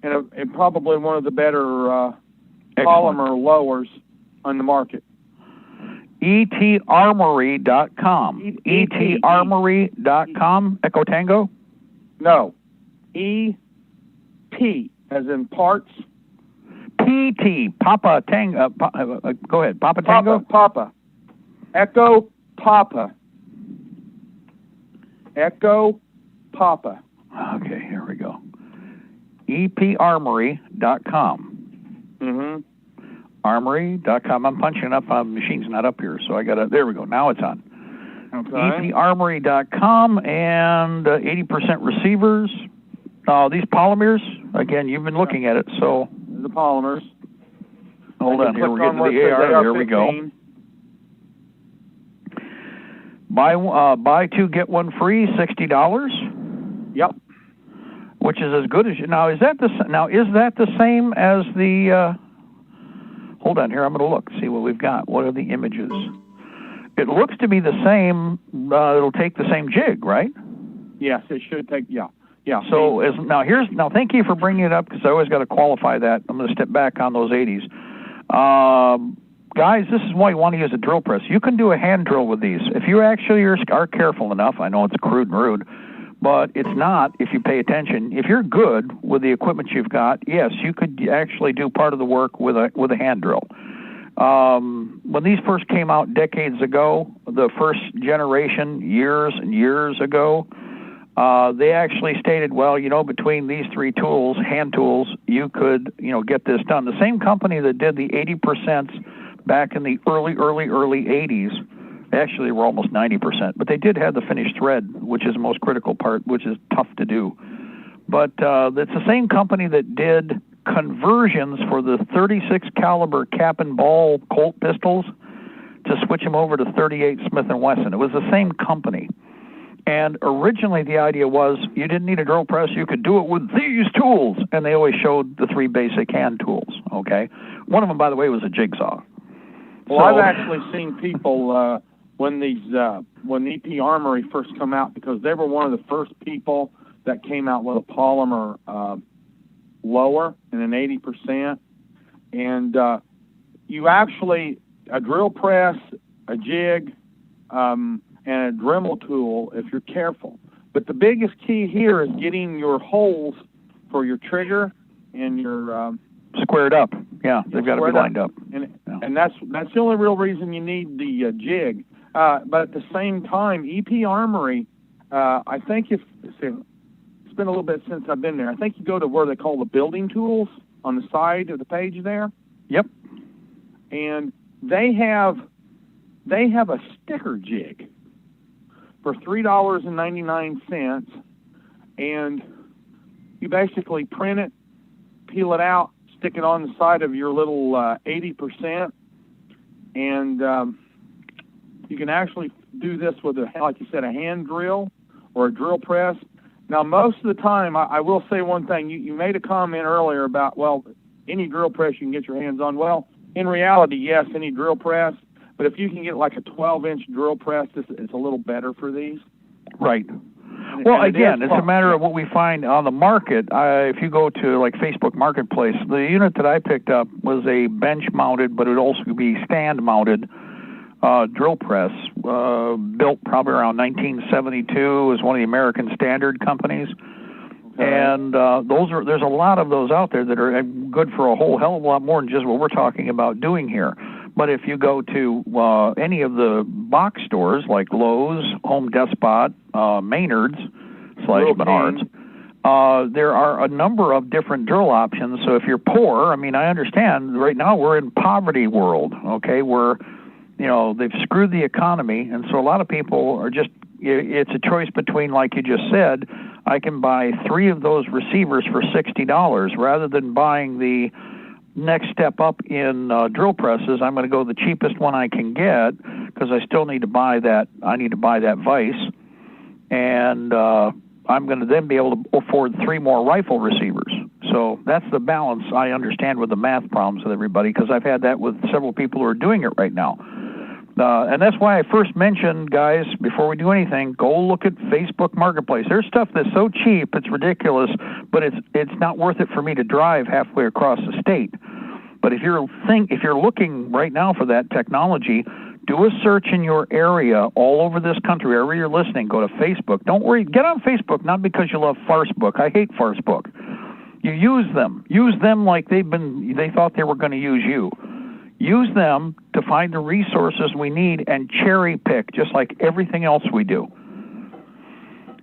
and probably one of the better polymer lowers on the market. ETArmory.com. ETArmory.com. Echo Tango? No. E-P, as in parts. P-T, Papa Tango. Go ahead. Papa Tango? Papa. Echo Papa. Echo Papa. Okay, here we go. EPArmory.com. Mm-hmm. Armory.com. I'm punching up. My machine's not up here, so I got to. There we go. Now it's on. Okay. EPArmory.com and 80% receivers. These polymers, again, you've been looking at it, so. The polymers. Hold on here. We're getting to the AR. There we go. Buy two, get one free, $60. Yep. Which is as good as you. Now, is that the same as the? Hold on here. I'm going to look, see what we've got. What are the images? It looks to be the same. It'll take the same jig, right? Yes, it should take. Yeah. So now, thank you for bringing it up because I always got to qualify that. I'm going to step back on those 80s. Guys, this is why you want to use a drill press. You can do a hand drill with these. If you actually are careful enough, I know it's crude and rude, but it's not if you pay attention. If you're good with the equipment you've got, yes, you could actually do part of the work with a hand drill. When these first came out decades ago, the first generation, years and years ago, they actually stated, well, between these three tools, hand tools, you could, get this done. The same company that did the 80% back in the early 80s, actually they were almost 90%, but they did have the finished thread, which is the most critical part, which is tough to do. But it's the same company that did conversions for the 36 caliber cap and ball Colt pistols to switch them over to 38 Smith & Wesson. It was the same company. And originally the idea was you didn't need a drill press, you could do it with these tools. And they always showed the three basic hand tools, okay? One of them, by the way, was a jigsaw. Well, I've actually seen people when EP Armory first come out, because they were one of the first people that came out with a polymer lower and an 80%. And you actually, a drill press, a jig, and a Dremel tool if you're careful. But the biggest key here is getting your holes for your trigger and your squared up. Yeah, they've got to be lined up. And that's the only real reason you need the jig. But at the same time, EP Armory, I think it's been a little bit since I've been there. I think you go to where they call the building tools on the side of the page there. Yep. And they have a sticker jig for $3.99, and you basically print it, peel it out, stick it on the side of your little 80%, and you can actually do this with like you said, a hand drill or a drill press. Now, most of the time, I will say one thing. You made a comment earlier about, well, any drill press you can get your hands on. Well, in reality, yes, any drill press. But if you can get like a 12-inch drill press, it's a little better for these. Right. Well, again, it's a matter of what we find on the market. If you go to like Facebook Marketplace, the unit that I picked up was a bench-mounted, but it would also be stand-mounted drill press, built probably around 1972. As one of the American Standard companies. Okay. And there's a lot of those out there that are good for a whole hell of a lot more than just what we're talking about doing here. But if you go to any of the box stores like Lowe's, Home Depot, Maynard's / Menards, there are a number of different drill options. So if you're poor, I mean, I understand right now we're in poverty world, okay, where, they've screwed the economy. And so a lot of people are just, it's a choice between, like you just said, I can buy 3 of those receivers for $60 rather than buying the next step up in drill presses. I'm going to go the cheapest one I can get because I still need to buy that. I need to buy that vise, and I I'm going to then be able to afford 3 more rifle receivers. So that's the balance I understand with the math problems with everybody, because I've had that with several people who are doing it right now. And that's why I first mentioned, guys, before we do anything, go look at Facebook Marketplace. There's stuff that's so cheap, it's ridiculous, but it's not worth it for me to drive halfway across the state. But if you're looking right now for that technology, do a search in your area all over this country, wherever you're listening. Go to Facebook. Don't worry. Get on Facebook, not because you love Farcebook. I hate Farcebook. You use them. Use them like they thought they were going to use you. Use them to find the resources we need and cherry pick, just like everything else we do.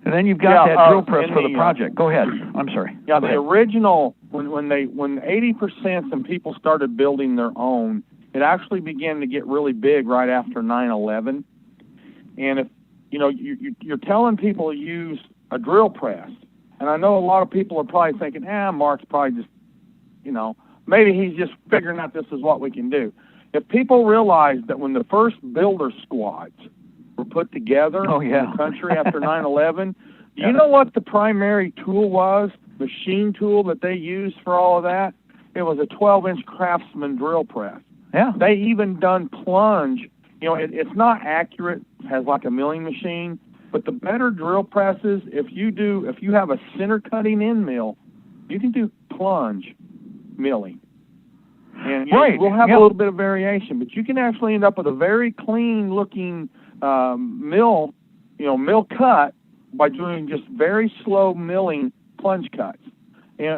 And then you've got that drill press for the project. Go ahead. I'm sorry. Yeah, the original, when 80% and people started building their own, it actually began to get really big right after 9/11. And if you're telling people to use a drill press, and I know a lot of people are probably thinking, Mark's probably just, maybe he's just figuring out this is what we can do. If people realize that when the first builder squads were put together in the country after 9/11, do you know what the primary tool was, machine tool that they used for all of that? It was a 12-inch Craftsman drill press. Yeah. They even done plunge. It's not accurate, has like a milling machine, but the better drill presses, if you have a center cutting end mill, you can do plunge milling. And we'll have a little bit of variation, but you can actually end up with a very clean looking mill cut by doing just very slow milling plunge cuts.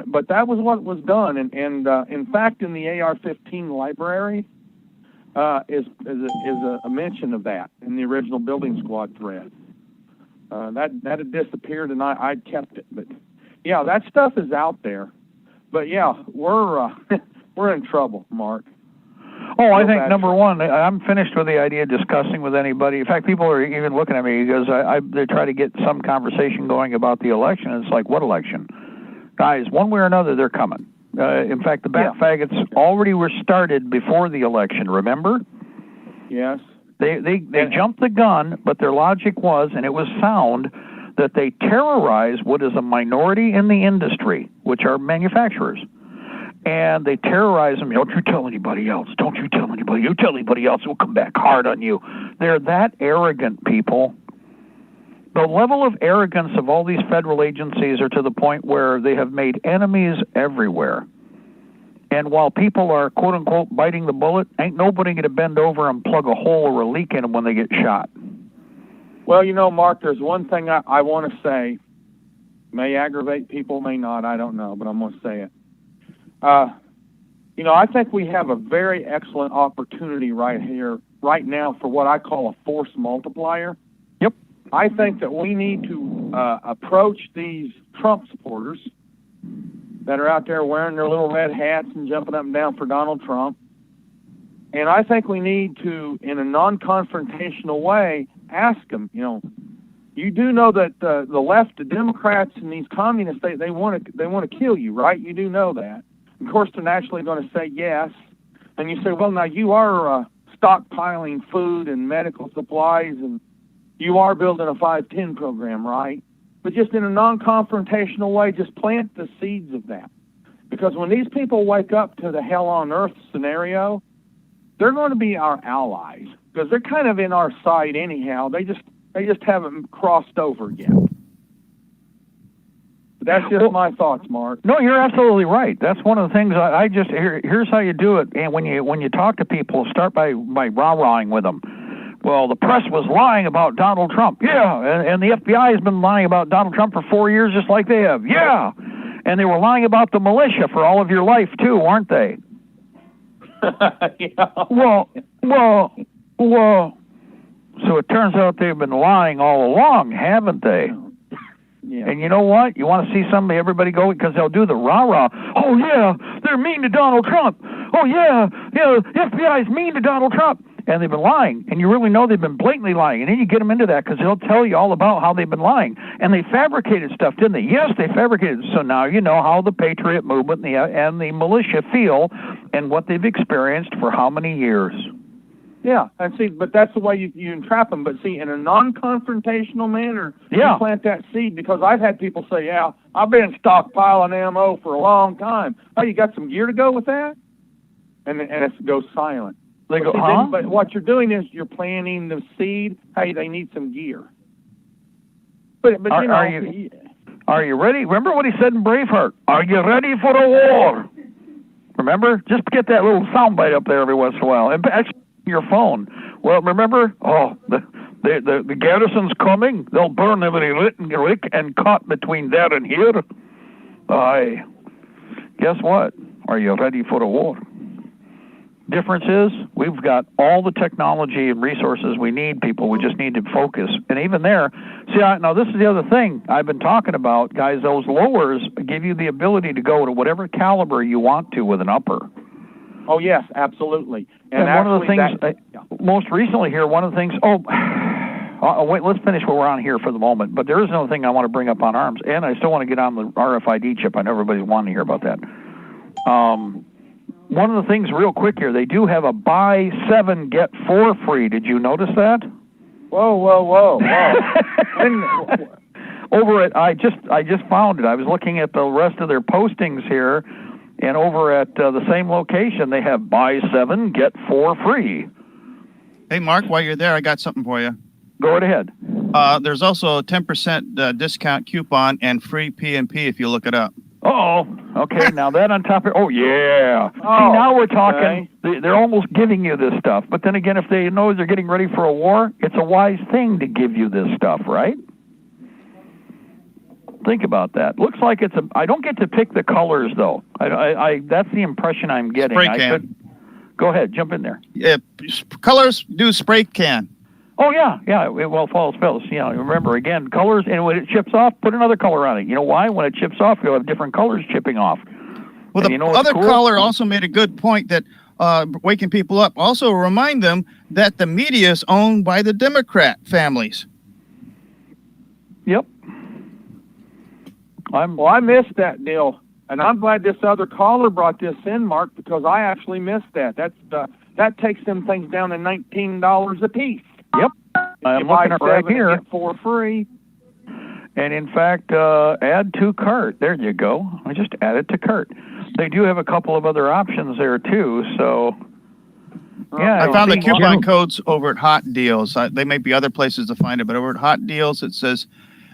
But that was what was done, and in fact, in the AR-15 library is a mention of that in the original building squad thread. That had disappeared, and I kept it. But yeah, that stuff is out there. But yeah, we're in trouble, Mark. Oh, I think number one, I'm finished with the idea of discussing with anybody. In fact, people are even looking at me because they try to get some conversation going about the election. It's like, what election? Guys, one way or another, they're coming. In fact, the bat faggots already were started before the election, remember? Yes. They jumped the gun, but their logic was, and it was sound, that they terrorize what is a minority in the industry, which are manufacturers. And they terrorize them. Don't you tell anybody else. Don't you tell anybody. You tell anybody else, we'll come back hard on you. They're that arrogant, people. The level of arrogance of all these federal agencies are to the point where they have made enemies everywhere. And while people are, quote-unquote, biting the bullet, ain't nobody going to bend over and plug a hole or a leak in them when they get shot. Well, Mark, there's one thing I want to say. May aggravate people, may not, I don't know, but I'm going to say it. I think we have a very excellent opportunity right now for what I call a force multiplier. Yep. I think that we need to approach these Trump supporters that are out there wearing their little red hats and jumping up and down for Donald Trump. And I think we need to, in a non-confrontational way, ask them, you do know that the left, the Democrats and these communists, they want to kill you, right? You do know that. Of course, they're naturally going to say yes. And you say, well, now you are stockpiling food and medical supplies, and you are building a 510 program, right? But just in a non-confrontational way, just plant the seeds of that. Because when these people wake up to the hell on earth scenario, they're going to be our allies. Because they're kind of in our side anyhow. They just haven't crossed over yet. But that's just my thoughts, Mark. No, you're absolutely right. That's one of the things I just here's how you do it. And when you talk to people, start by rah-rahing with them. Well, the press was lying about Donald Trump. Yeah, and the FBI has been lying about Donald Trump for 4 years just like they have. Yeah, and they were lying about the militia for all of your life, too, weren't they? Yeah. Well. So it turns out they've been lying all along, haven't they? Yeah. And you know what? You want to see everybody go, because they'll do the rah-rah. Oh, yeah, they're mean to Donald Trump. Oh, yeah, the FBI's mean to Donald Trump. And they've been lying, and you really know they've been blatantly lying. And then you get them into that because they'll tell you all about how they've been lying. And they fabricated stuff, didn't they? Yes, they fabricated. So now you know how the Patriot movement and the militia feel and what they've experienced for how many years. Yeah, and see, but that's the way you entrap them. But see, in a non-confrontational manner, you plant that seed, because I've had people say, yeah, I've been stockpiling ammo for a long time. Oh, you got some gear to go with that? And it goes silent. They go, huh? But what you're doing is you're planting the seed. Hey, they need some gear. But you know, are you ready? Remember what he said in Braveheart? Are you ready for a war? Remember? Just get that little soundbite up there every once in a while. And actually, your phone. Well, remember? Oh, the garrison's coming. They'll burn every rick and caught between there and here. Aye. Guess what? Are you ready for a war? Difference is, we've got all the technology and resources we need, people. We just need to focus. And even there, now this is the other thing I've been talking about, guys. Those lowers give you the ability to go to whatever caliber you want to with an upper. Oh, yes, absolutely. And one of the things, most recently here, one of the things, wait, let's finish what we're on here for the moment. But there is another thing I want to bring up on arms, and I still want to get on the RFID chip. I know everybody's wanting to hear about that. One of the things real quick here, they do have a buy 7, get 4 free. Did you notice that? Whoa. Over at, I just found it. I was looking at the rest of their postings here, and over at the same location, they have buy 7, get 4 free. Hey, Mark, while you're there, I got something for you. Go right ahead. There's also a 10% discount coupon and free P&P if you look it up. Okay, now that on top of, yeah. See, now we're talking, they're almost giving you this stuff. But then again, if they know they're getting ready for a war, it's a wise thing to give you this stuff, right? Think about that. Looks like I don't get to pick the colors, though. That's the impression I'm getting. Spray can. Go ahead, jump in there. Yeah, colors do spray can. Oh, yeah, well, false spells. You know, remember, again, colors, and when it chips off, put another color on it. You know why? When it chips off, you'll have different colors chipping off. Well, the other caller also made a good point that waking people up. Also remind them that the media is owned by the Democrat families. Yep. I missed that deal, and I'm glad this other caller brought this in, Mark, because I actually missed that. That takes them things down to $19 a piece. Yep, I'm looking at right here. Get 4 free. And in fact, add to cart. There you go. I just added to cart. They do have a couple of other options there too. So, yeah. I found the coupon codes over at Hot Deals. They may be other places to find it, but over at Hot Deals it says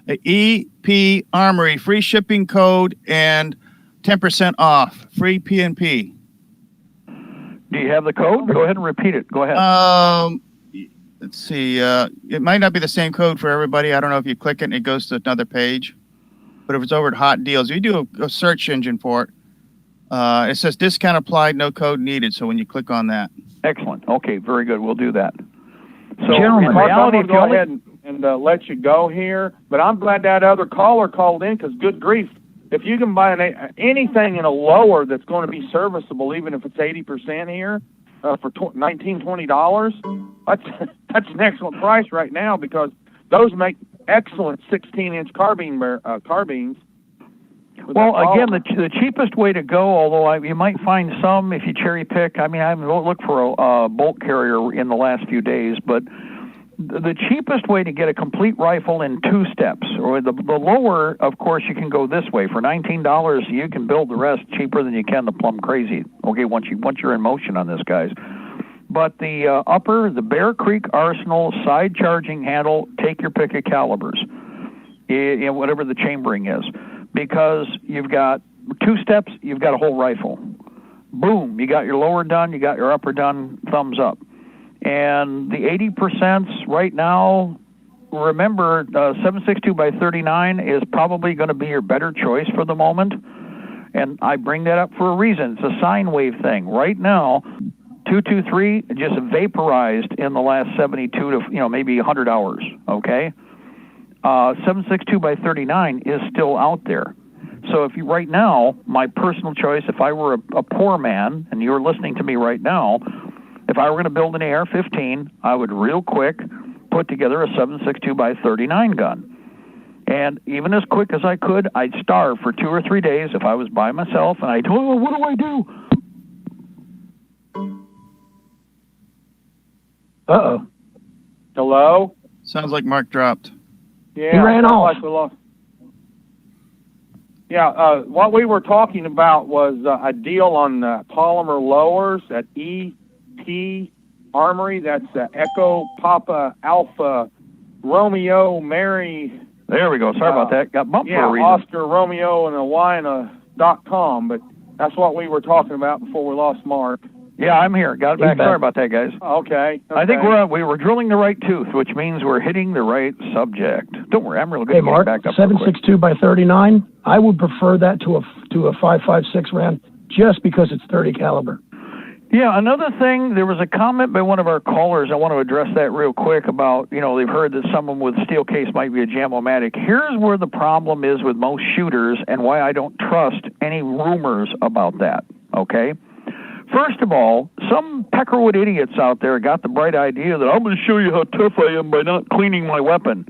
EP Armory free shipping code and 10% off free P&P. Do you have the code? Go ahead and repeat it. Go ahead. Let's see. It might not be the same code for everybody. I don't know if you click it and it goes to another page. But if it's over at Hot Deals, you do a search engine for it. It says discount applied, no code needed. So when you click on that. Excellent. Okay, very good. We'll do that. So, gentlemen, Mark, I'm going to go ahead and let you go here. But I'm glad that other caller called in, because good grief. If you can buy anything in a lower that's going to be serviceable, even if it's 80% here, for $19, $20, that's an excellent price right now, because those make excellent 16-inch carbines. Well, again, the cheapest way to go, although you might find some if you cherry pick. I mean, I haven't looked for a bolt carrier in the last few days, but the cheapest way to get a complete rifle in 2 steps, or the lower, of course, you can go this way. For $19, you can build the rest cheaper than you can the Plum Crazy. Okay, once you're in motion on this, guys. But the upper, the Bear Creek Arsenal side charging handle, take your pick of calibers, whatever the chambering is, because you've got 2 steps, you've got a whole rifle. Boom, you got your lower done, you got your upper done, thumbs up. And the 80% right now, remember, 7.62 by 39 is probably going to be your better choice for the moment. And I bring that up for a reason. It's a sine wave thing. Right now, 223 just vaporized in the last 72 to maybe 100 hours. Okay, 7.62 by 39 is still out there. So if you right now, my personal choice, if I were a poor man and you were listening to me right now, if I were going to build an AR-15, I would real quick put together a 7.62 by 39 gun. And even as quick as I could, I'd starve for 2 or 3 days if I was by myself, and I'd, what do I do? Uh-oh. Hello? Sounds like Mark dropped. Yeah, He ran off. like we lost. Yeah, what we were talking about was a deal on polymer lowers at EP Armory. That's Echo Papa Alpha Romeo Mary. There we go. Sorry about that. Got bumped for a reason. Oscar Romeo and Alina.com, but that's what we were talking about before we lost Mark. Yeah, I'm here. Got it back. Sorry about that, guys. Okay. I think we were drilling the right tooth, which means we're hitting the right subject. Don't worry, I'm real good. Hey, Mark, back up 7.62 by 39. I would prefer that to a 5.56 round just because it's 30 caliber. Yeah, another thing, there was a comment by one of our callers. I want to address that real quick about, they've heard that someone with steel case might be a Jam-O-Matic. Here's where the problem is with most shooters and why I don't trust any rumors about that, okay? First of all, some peckerwood idiots out there got the bright idea that I'm going to show you how tough I am by not cleaning my weapon.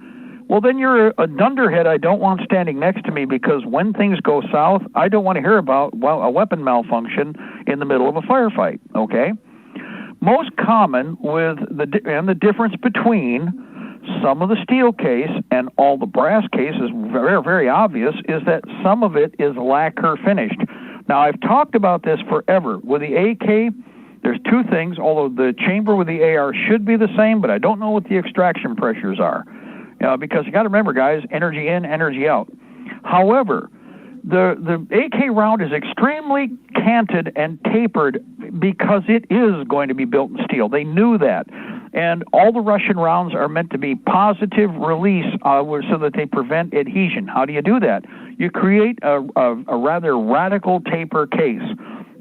Well, then you're a dunderhead I don't want standing next to me, because when things go south, I don't want to hear about a weapon malfunction in the middle of a firefight, okay? Most common with the difference between some of the steel case and all the brass case is very, very obvious, is that some of it is lacquer finished. Now, I've talked about this forever. With the AK, there's two things, although the chamber with the AR should be the same, but I don't know what the extraction pressures are. Because you got to remember, guys, energy in, energy out. However, the AK round is extremely canted and tapered because it is going to be built in steel. They knew that. And all the Russian rounds are meant to be positive release so that they prevent adhesion. How do you do that? You create a rather radical taper case.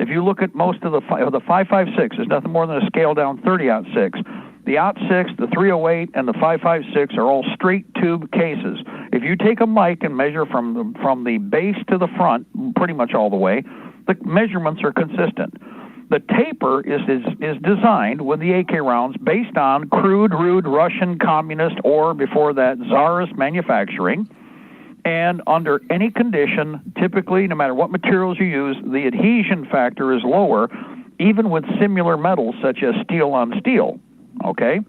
If you look at most of the 5.56, there's nothing more than a scale down 30-06. The .6, the 308, and the 5.56 are all straight tube cases. If you take a mic and measure from the base to the front, pretty much all the way, the measurements are consistent. The taper is designed with the AK rounds based on crude, rude Russian, communist, or before that, Tsarist manufacturing. And under any condition, typically, no matter what materials you use, the adhesion factor is lower, even with similar metals such as steel on steel. Okay?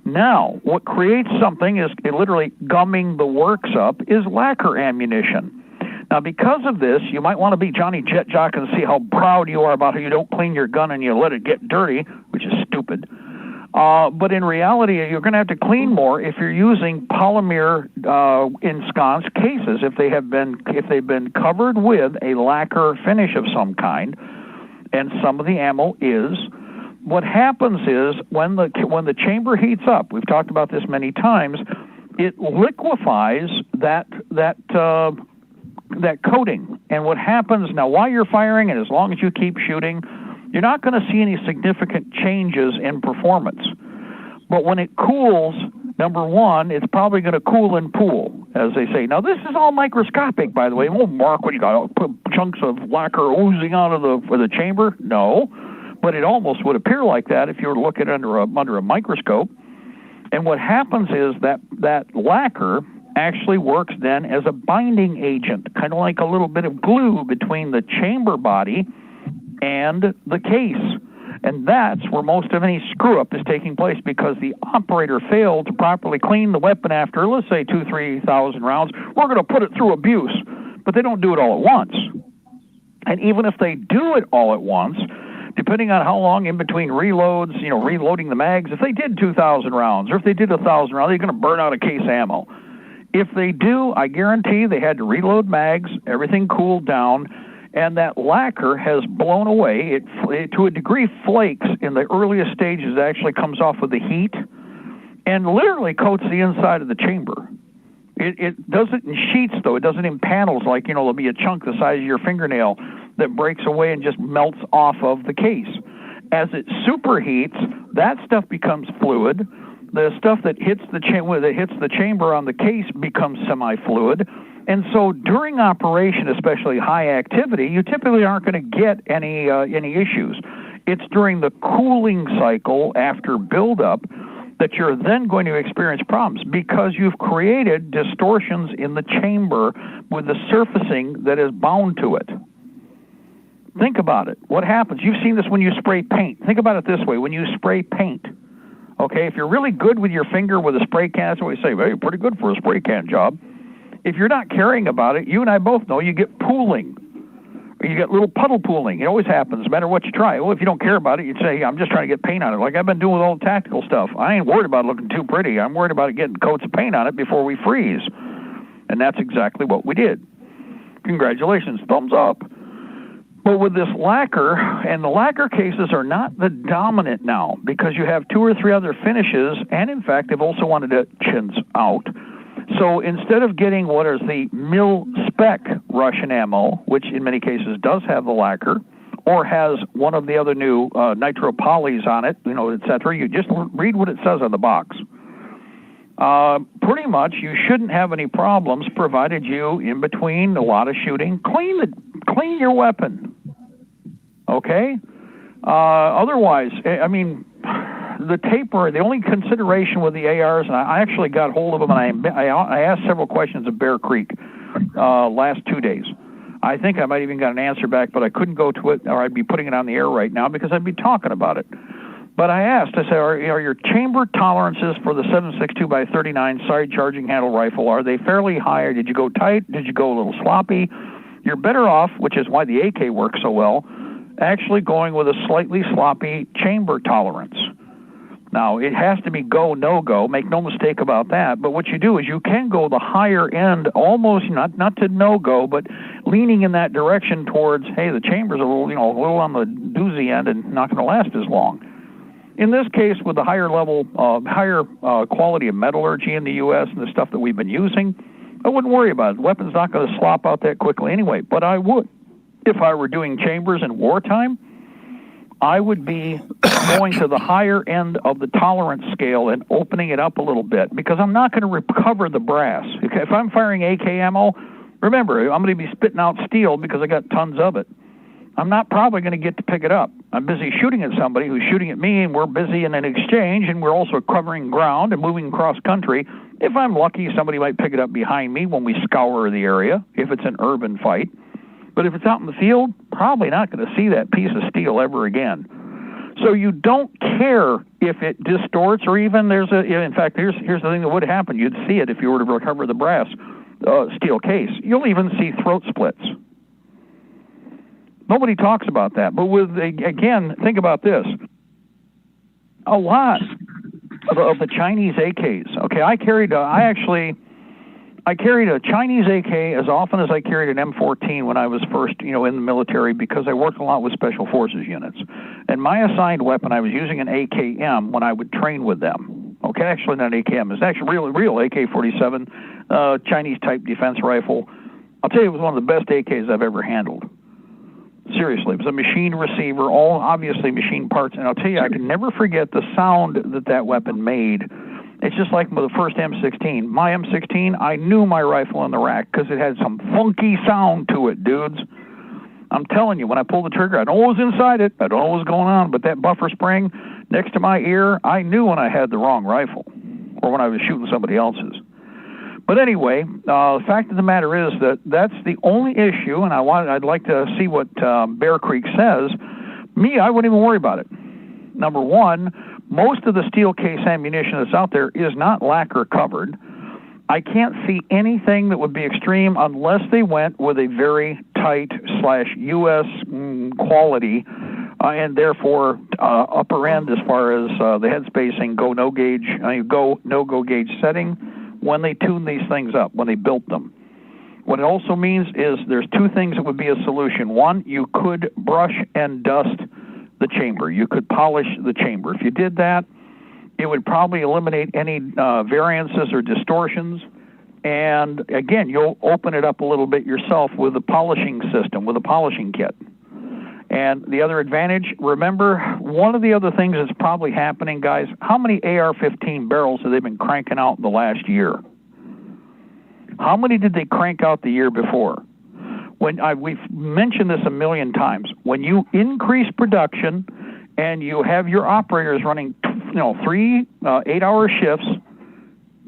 Now, what creates something is literally gumming the works up is lacquer ammunition. Now, because of this, you might want to be Johnny Jet Jock and see how proud you are about how you don't clean your gun and you let it get dirty, which is stupid. But in reality, you're going to have to clean more if you're using polymer ensconced cases. If they've been covered with a lacquer finish of some kind, and some of the ammo is. What happens is when the chamber heats up, we've talked about this many times, it liquefies that coating. And what happens now, while you're firing and as long as you keep shooting, you're not going to see any significant changes in performance. But when it cools, number one, it's probably going to cool and pool, as they say. Now, this is all microscopic, by the way. Oh, Mark, what you got? Put chunks of lacquer oozing out of the chamber? No. But it almost would appear like that if you were to look at it under a microscope. And what happens is that lacquer actually works then as a binding agent, kind of like a little bit of glue between the chamber body and the case. And that's where most of any screw-up is taking place, because the operator failed to properly clean the weapon after, let's say, 2,000-3,000 rounds. We're going to put it through abuse. But they don't do it all at once. And even if they do it all at once, depending on how long in between reloads, reloading the mags, if they did 2,000 rounds or if they did 1,000 rounds, they're going to burn out a case ammo. If they do, I guarantee they had to reload mags, everything cooled down, and that lacquer has blown away. It to a degree flakes in the earliest stages. It actually comes off with the heat and literally coats the inside of the chamber. It does it in sheets, though. It doesn't in panels like, there'll be a chunk the size of your fingernail that breaks away and just melts off of the case. As it superheats, that stuff becomes fluid. The stuff that hits the chamber on the case becomes semi-fluid. And so during operation, especially high activity, you typically aren't going to get any issues. It's during the cooling cycle after buildup that you're then going to experience problems, because you've created distortions in the chamber with the surfacing that is bound to it. Think about it. What happens? You've seen this when you spray paint. Think about it this way. When you spray paint, Okay, if you're really good with your finger with a spray can, that's what we say, well, you're pretty good for a spray can job. If you're not caring about it, you and I both know you get pooling. Or you get little puddle pooling. It always happens, no matter what you try. Well, if you don't care about it, you'd say, I'm just trying to get paint on it. Like I've been doing with all the tactical stuff. I ain't worried about it looking too pretty. I'm worried about it getting coats of paint on it before we freeze. And that's exactly what we did. Congratulations, thumbs up. But with this lacquer, and the lacquer cases are not the dominant now because you have 2 or 3 other finishes, and in fact, they've also wanted it chins out. So instead of getting what is the mil-spec Russian ammo, which in many cases does have the lacquer, or has one of the other new nitropolys on it, et cetera, you just read what it says on the box. Pretty much you shouldn't have any problems provided you, in between a lot of shooting, clean your weapon. Okay? Otherwise, I mean, the taper, the only consideration with the ARs, and I actually got hold of them, and I asked several questions of Bear Creek last 2 days. I think I might even got an answer back, but I couldn't go to it, or I'd be putting it on the air right now because I'd be talking about it. But I asked, I said, are your chamber tolerances for the 7.62x39 side charging handle rifle, are they fairly high, or did you go tight? Did you go a little sloppy? You're better off, which is why the AK works so well, actually going with a slightly sloppy chamber tolerance. Now, it has to be go, no-go, make no mistake about that, but what you do is you can go the higher end, almost not to no-go, but leaning in that direction towards, hey, the chamber's a little on the doozy end and not going to last as long. In this case, with the higher level, higher quality of metallurgy in the U.S. and the stuff that we've been using, I wouldn't worry about it. The weapon's not going to slop out that quickly anyway, but I would. If I were doing chambers in wartime, I would be going to the higher end of the tolerance scale and opening it up a little bit because I'm not going to recover the brass. Okay, if I'm firing AK ammo, remember, I'm going to be spitting out steel because I got tons of it. I'm not probably going to get to pick it up. I'm busy shooting at somebody who's shooting at me, and we're busy in an exchange, and we're also covering ground and moving across country. If I'm lucky, somebody might pick it up behind me when we scour the area, if it's an urban fight. But if it's out in the field, probably not going to see that piece of steel ever again. So you don't care if it distorts, or even in fact, here's the thing that would happen. You'd see it if you were to recover the brass steel case. You'll even see throat splits. Nobody talks about that. But again, think about this. A lot of the Chinese AKs, okay, I carried a Chinese AK as often as I carried an M14 when I was first, in the military, because I worked a lot with special forces units. And my assigned weapon, I was using an AKM when I would train with them. Okay, actually not an AKM, it's actually real AK-47 Chinese type defense rifle. I'll tell you, it was one of the best AKs I've ever handled. Seriously, it was a machine receiver, all obviously machine parts, and I'll tell you, I can never forget the sound that weapon made. It's just like with the first M16. My M16, I knew my rifle in the rack because it had some funky sound to it, dudes. I'm telling you, when I pulled the trigger, I don't know what was inside it, I don't know what was going on, but that buffer spring next to my ear, I knew when I had the wrong rifle or when I was shooting somebody else's. But anyway, the fact of the matter is that's the only issue, and I'd like to see what Bear Creek says. Me, I wouldn't even worry about it. Number one, most of the steel case ammunition that's out there is not lacquer covered. I can't see anything that would be extreme unless they went with a very tight /US quality and therefore upper end as far as the head spacing, go no go gauge setting when they tune these things up, when they built them. What it also means is there's 2 things that would be a solution. One, you could brush and dust the chamber. You could polish the chamber. If you did that, it would probably eliminate any variances or distortions. And again, you'll open it up a little bit yourself with a polishing system, with a polishing kit. And the other advantage, remember, one of the other things that's probably happening, guys, how many AR-15 barrels have they been cranking out in the last year? How many did they crank out the year before? We've mentioned this a million times. When you increase production and you have your operators running, 3 8-hour shifts,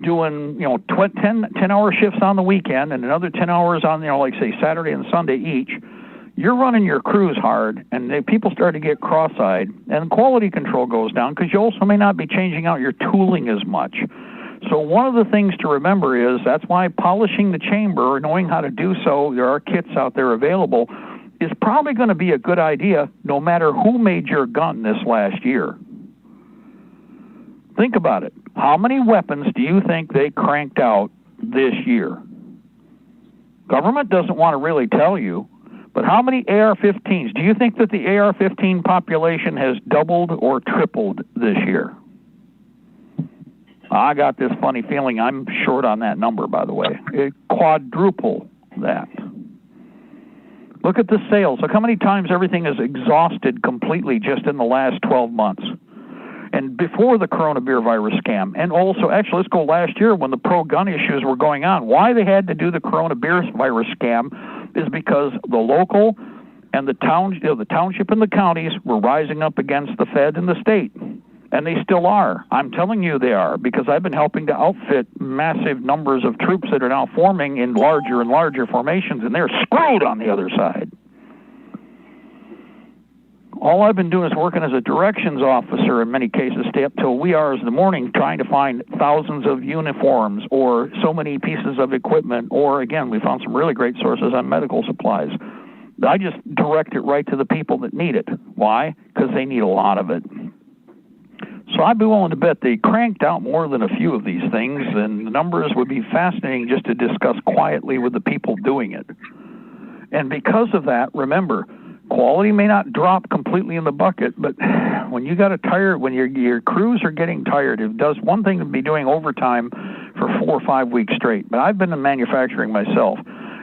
doing, 10-hour shifts on the weekend and another 10 hours on, like say Saturday and Sunday each, you're running your crews hard, and people start to get cross-eyed, and quality control goes down because you also may not be changing out your tooling as much. So one of the things to remember is that's why polishing the chamber or knowing how to do so, there are kits out there available, is probably going to be a good idea no matter who made your gun this last year. Think about it. How many weapons do you think they cranked out this year? Government doesn't want to really tell you, but how many AR-15s? Do you think that the AR-15 population has doubled or tripled this year? I got this funny feeling I'm short on that number, by the way. It quadruple that. Look at the sales. Look how many times everything is exhausted completely just in the last 12 months. And before the coronavirus scam, and also, actually, let's go last year when the pro-gun issues were going on. Why they had to do the coronavirus scam is because the local and the township and the counties were rising up against the Fed and the state. And they still are. I'm telling you they are, because I've been helping to outfit massive numbers of troops that are now forming in larger and larger formations, and they're screwed on the other side. All I've been doing is working as a directions officer in many cases, stay up till wee hours in the morning trying to find thousands of uniforms or so many pieces of equipment, or again, we found some really great sources on medical supplies. I just direct it right to the people that need it. Why? Because they need a lot of it. So I'd be willing to bet they cranked out more than a few of these things, and the numbers would be fascinating just to discuss quietly with the people doing it. And because of that, remember, quality may not drop completely in the bucket, but when you got a tired, when your crews are getting tired, it does one thing to be doing overtime for 4 or 5 weeks straight. But I've been in manufacturing myself,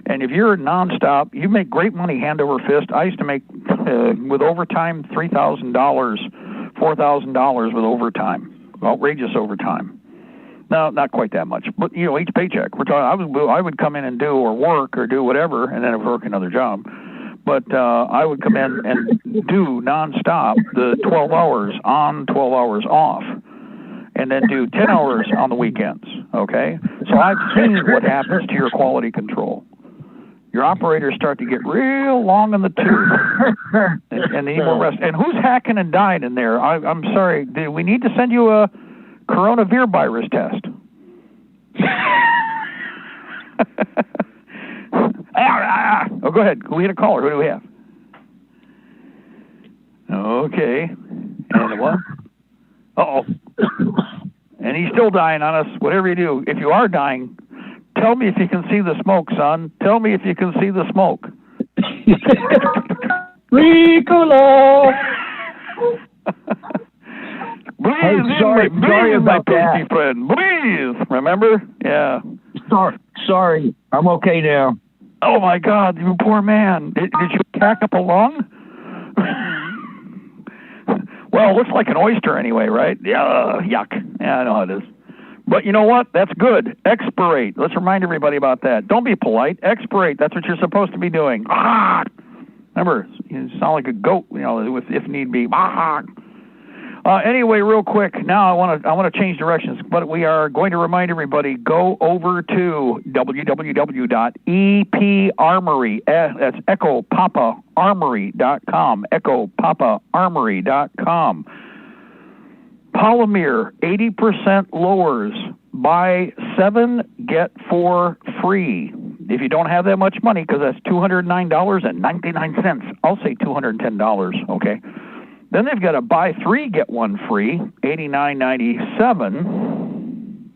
and if you're nonstop, you make great money hand over fist. I used to make with overtime $3,000, $4,000 with overtime, outrageous overtime. No, not quite that much, but each paycheck. We're talking. I would come in and do or work or do whatever, and then I'd work another job. But I would come in and do nonstop the 12 hours on, 12 hours off, and then do 10 hours on the weekends, okay? So I've seen what happens to your quality control. Your operators start to get real long in the tooth, and they need more rest. And who's hacking and dying in there? I'm sorry, do we need to send you a coronavirus test? Oh, go ahead. We had a caller. Who do we have? Okay. And what? Uh-oh. And he's still dying on us. Whatever you do, if you are dying, tell me if you can see the smoke, son. Tell me if you can see the smoke. Ricola! Breathe sorry about that, friend. Breathe. Remember? Yeah. Sorry. I'm okay now. Oh, my God, you poor man. Did you pack up a lung? Well, it looks like an oyster anyway, right? Yeah, yuck. Yeah, I know how it is. But you know what? That's good. Expirate. Let's remind everybody about that. Don't be polite. Expirate. That's what you're supposed to be doing. Remember, you sound like a goat, if need be. Anyway, real quick, now I want to change directions, but we are going to remind everybody, go over to www.eparmory, that's Echo Papa Armory.com, EchoPapaArmory.com. Polymer, 80% lowers, buy 7, get 4 free. If you don't have that much money, because that's $209.99, I'll say $210, okay? Then they've got a buy 3, get 1 free, $89.97.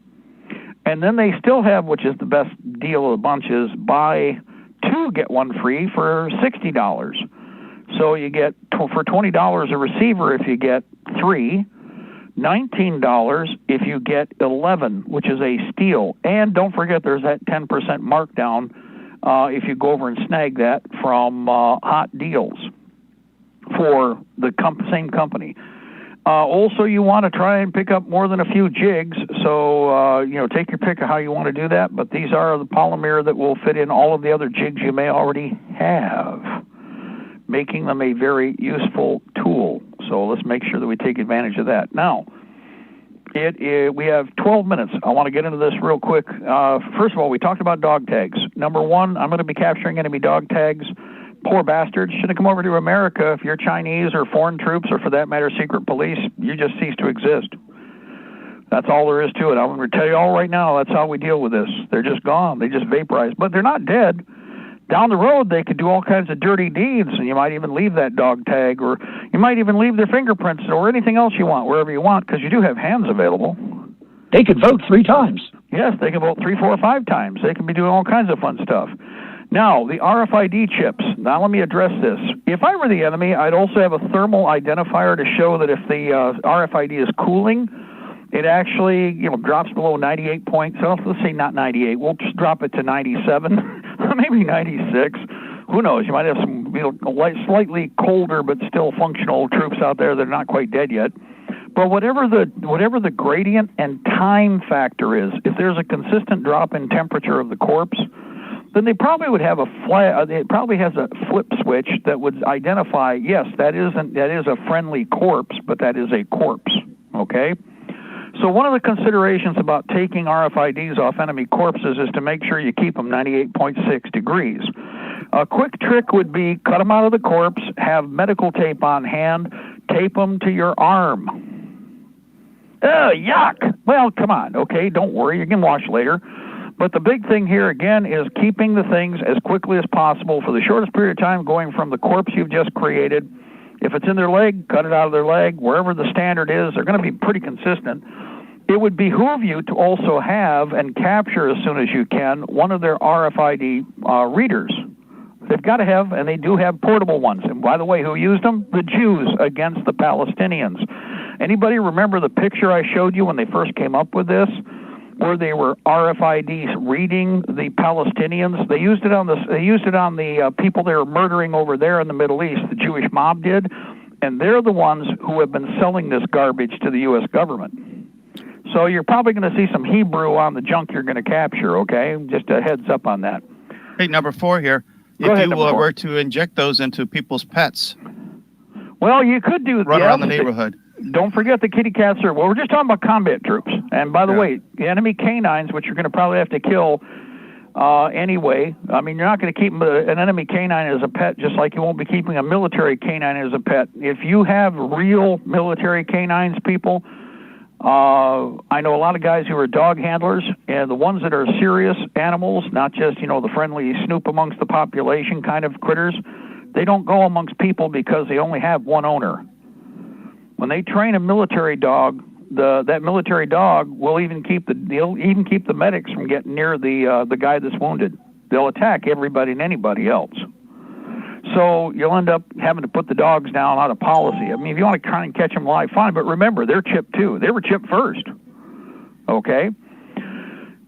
And then they still have, which is the best deal of the bunch, is buy 2, get 1 free for $60. So you get, for $20 a receiver if you get 3, $19 if you get 11, which is a steal. And don't forget there's that 10% markdown if you go over and snag that from Hot Deals for the same company. Also, you want to try and pick up more than a few jigs, so take your pick of how you want to do that, but these are the polymer that will fit in all of the other jigs you may already have, making them a very useful tool. So let's make sure that we take advantage of that. Now, we have 12 minutes. I want to get into this real quick. First of all, we talked about dog tags. Number 1, I'm going to be capturing enemy dog tags Poor bastards should have come over to America. If you're Chinese or foreign troops or, for that matter, secret police, you just cease to exist. That's all there is to it. I'm going to tell you all right now, that's how we deal with this. They're just gone. They just vaporize. But they're not dead. Down the road, they could do all kinds of dirty deeds, and you might even leave that dog tag, or you might even leave their fingerprints or anything else you want, wherever you want, because you do have hands available. They could vote 3 times. Yes, they can vote 3, 4, 5 times. They can be doing all kinds of fun stuff. Now, the RFID chips. Now, let me address this. If I were the enemy, I'd also have a thermal identifier to show that if the RFID is cooling, it actually, drops below 98 points. So let's say not 98. We'll just drop it to 97, maybe 96. Who knows? You might have some slightly colder but still functional troops out there that are not quite dead yet. But whatever the gradient and time factor is, if there's a consistent drop in temperature of the corpse, then they probably would have it probably has a flip switch that would identify, yes, that is a friendly corpse, but that is a corpse. Okay? So one of the considerations about taking RFIDs off enemy corpses is to make sure you keep them 98.6 degrees. A quick trick would be cut them out of the corpse, have medical tape on hand, tape them to your arm. Yuck! Well, come on, okay, don't worry, you can wash later. But the big thing here, again, is keeping the things as quickly as possible for the shortest period of time, going from the corpse you've just created. If it's in their leg, cut it out of their leg. Wherever the standard is, they're going to be pretty consistent. It would behoove you to also have and capture as soon as you can one of their RFID readers. They've got to have, and they do have portable ones. And by the way, who used them? The Jews against the Palestinians. Anybody remember the picture I showed you when they first came up with this, where they were RFIDs reading the Palestinians? They used it on the people they were murdering over there in the Middle East. The Jewish mob did, and they're the ones who have been selling this garbage to the U.S. government. So you're probably going to see some Hebrew on the junk you're going to capture. Okay, just a heads up on that. Hey, number 4 here. If you were to inject those into people's pets, well, you could do run around the neighborhood. Don't forget the kitty cats are. Well, we're just talking about combat troops. And by the way, the enemy canines, which you're going to probably have to kill anyway. I mean, you're not going to keep an enemy canine as a pet, just like you won't be keeping a military canine as a pet. If you have real military canines, people, I know a lot of guys who are dog handlers, and the ones that are serious animals, not just, the friendly snoop amongst the population kind of critters, they don't go amongst people because they only have one owner. When they train a military dog, that military dog will even keep the medics from getting near the guy that's wounded. They'll attack everybody and anybody else. So you'll end up having to put the dogs down out of policy. I mean, if you want to try and catch them live, fine. But remember, they're chipped too. They were chipped first. Okay?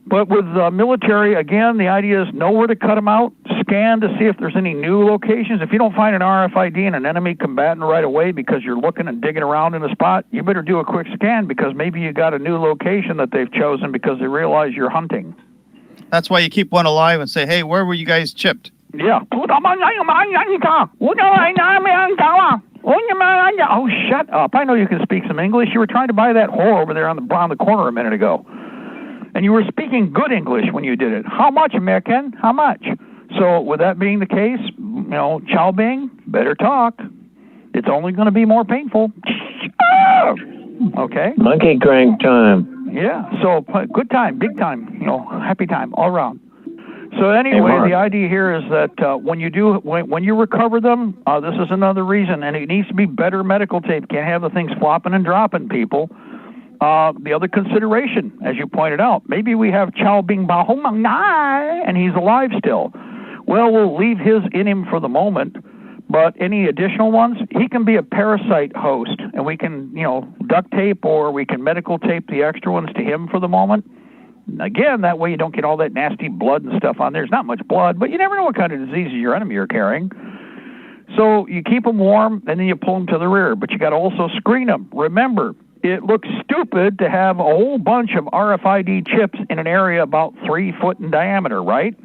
But with military, again, the idea is know where to cut them out, scan to see if there's any new locations. If you don't find an RFID in an enemy combatant right away because you're looking and digging around in a spot, you better do a quick scan because maybe you got a new location that they've chosen because they realize you're hunting. That's why you keep one alive and say, hey, where were you guys chipped? Yeah. Oh, shut up. I know you can speak some English. You were trying to buy that whore over there on the corner a minute ago. And you were speaking good English when you did it. How much, American? How much? So with that being the case, Chow Bing, better talk. It's only going to be more painful. Okay? Monkey crank time. Yeah. So good time, big time, happy time all around. So anyway, the idea here is that when you recover them, this is another reason, and it needs to be better medical tape. Can't have the things flopping and dropping, people. The other consideration, as you pointed out, maybe we have Chow Bing Bao Hong Mang Nai, and he's alive still. Well, we'll leave his in him for the moment, but any additional ones, he can be a parasite host, and we can, duct tape or we can medical tape the extra ones to him for the moment. Again, that way you don't get all that nasty blood and stuff on there. There's not much blood, but you never know what kind of diseases your enemy are carrying. So you keep them warm, and then you pull them to the rear, but you got to also screen them. Remember, it looks stupid to have a whole bunch of RFID chips in an area about 3 foot in diameter, right?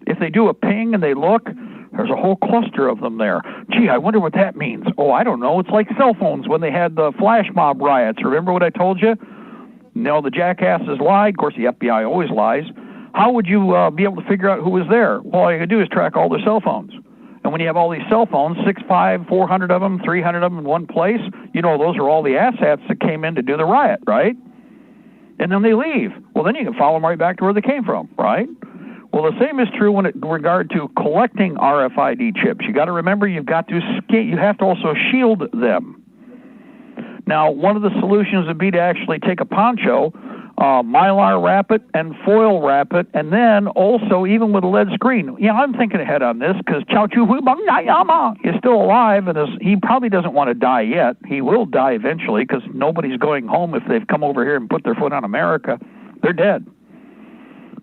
If they do a ping and they look, there's a whole cluster of them there. Gee, I wonder what that means. Oh, I don't know. It's like cell phones when they had the flash mob riots. Remember what I told you? No, the jackasses lied. Of course, the FBI always lies. How would you be able to figure out who was there? Well, all you could do is track all their cell phones. And when you have all these cell phones, 6, 400 of them, 300 of them in one place, you know those are all the assets that came in to do the riot, right? And then they leave. Well, then you can follow them right back to where they came from, right? Well, the same is true when it regard to collecting RFID chips. You got to remember you have to also shield them. Now, one of the solutions would be to actually take a poncho, mylar wrap it, and foil wrap it, and then also even with a lead screen. Yeah, I'm thinking ahead on this because Chow Chu Hui Bang Yama is still alive, and he probably doesn't want to die yet. He will die eventually because nobody's going home if they've come over here and put their foot on America. They're dead.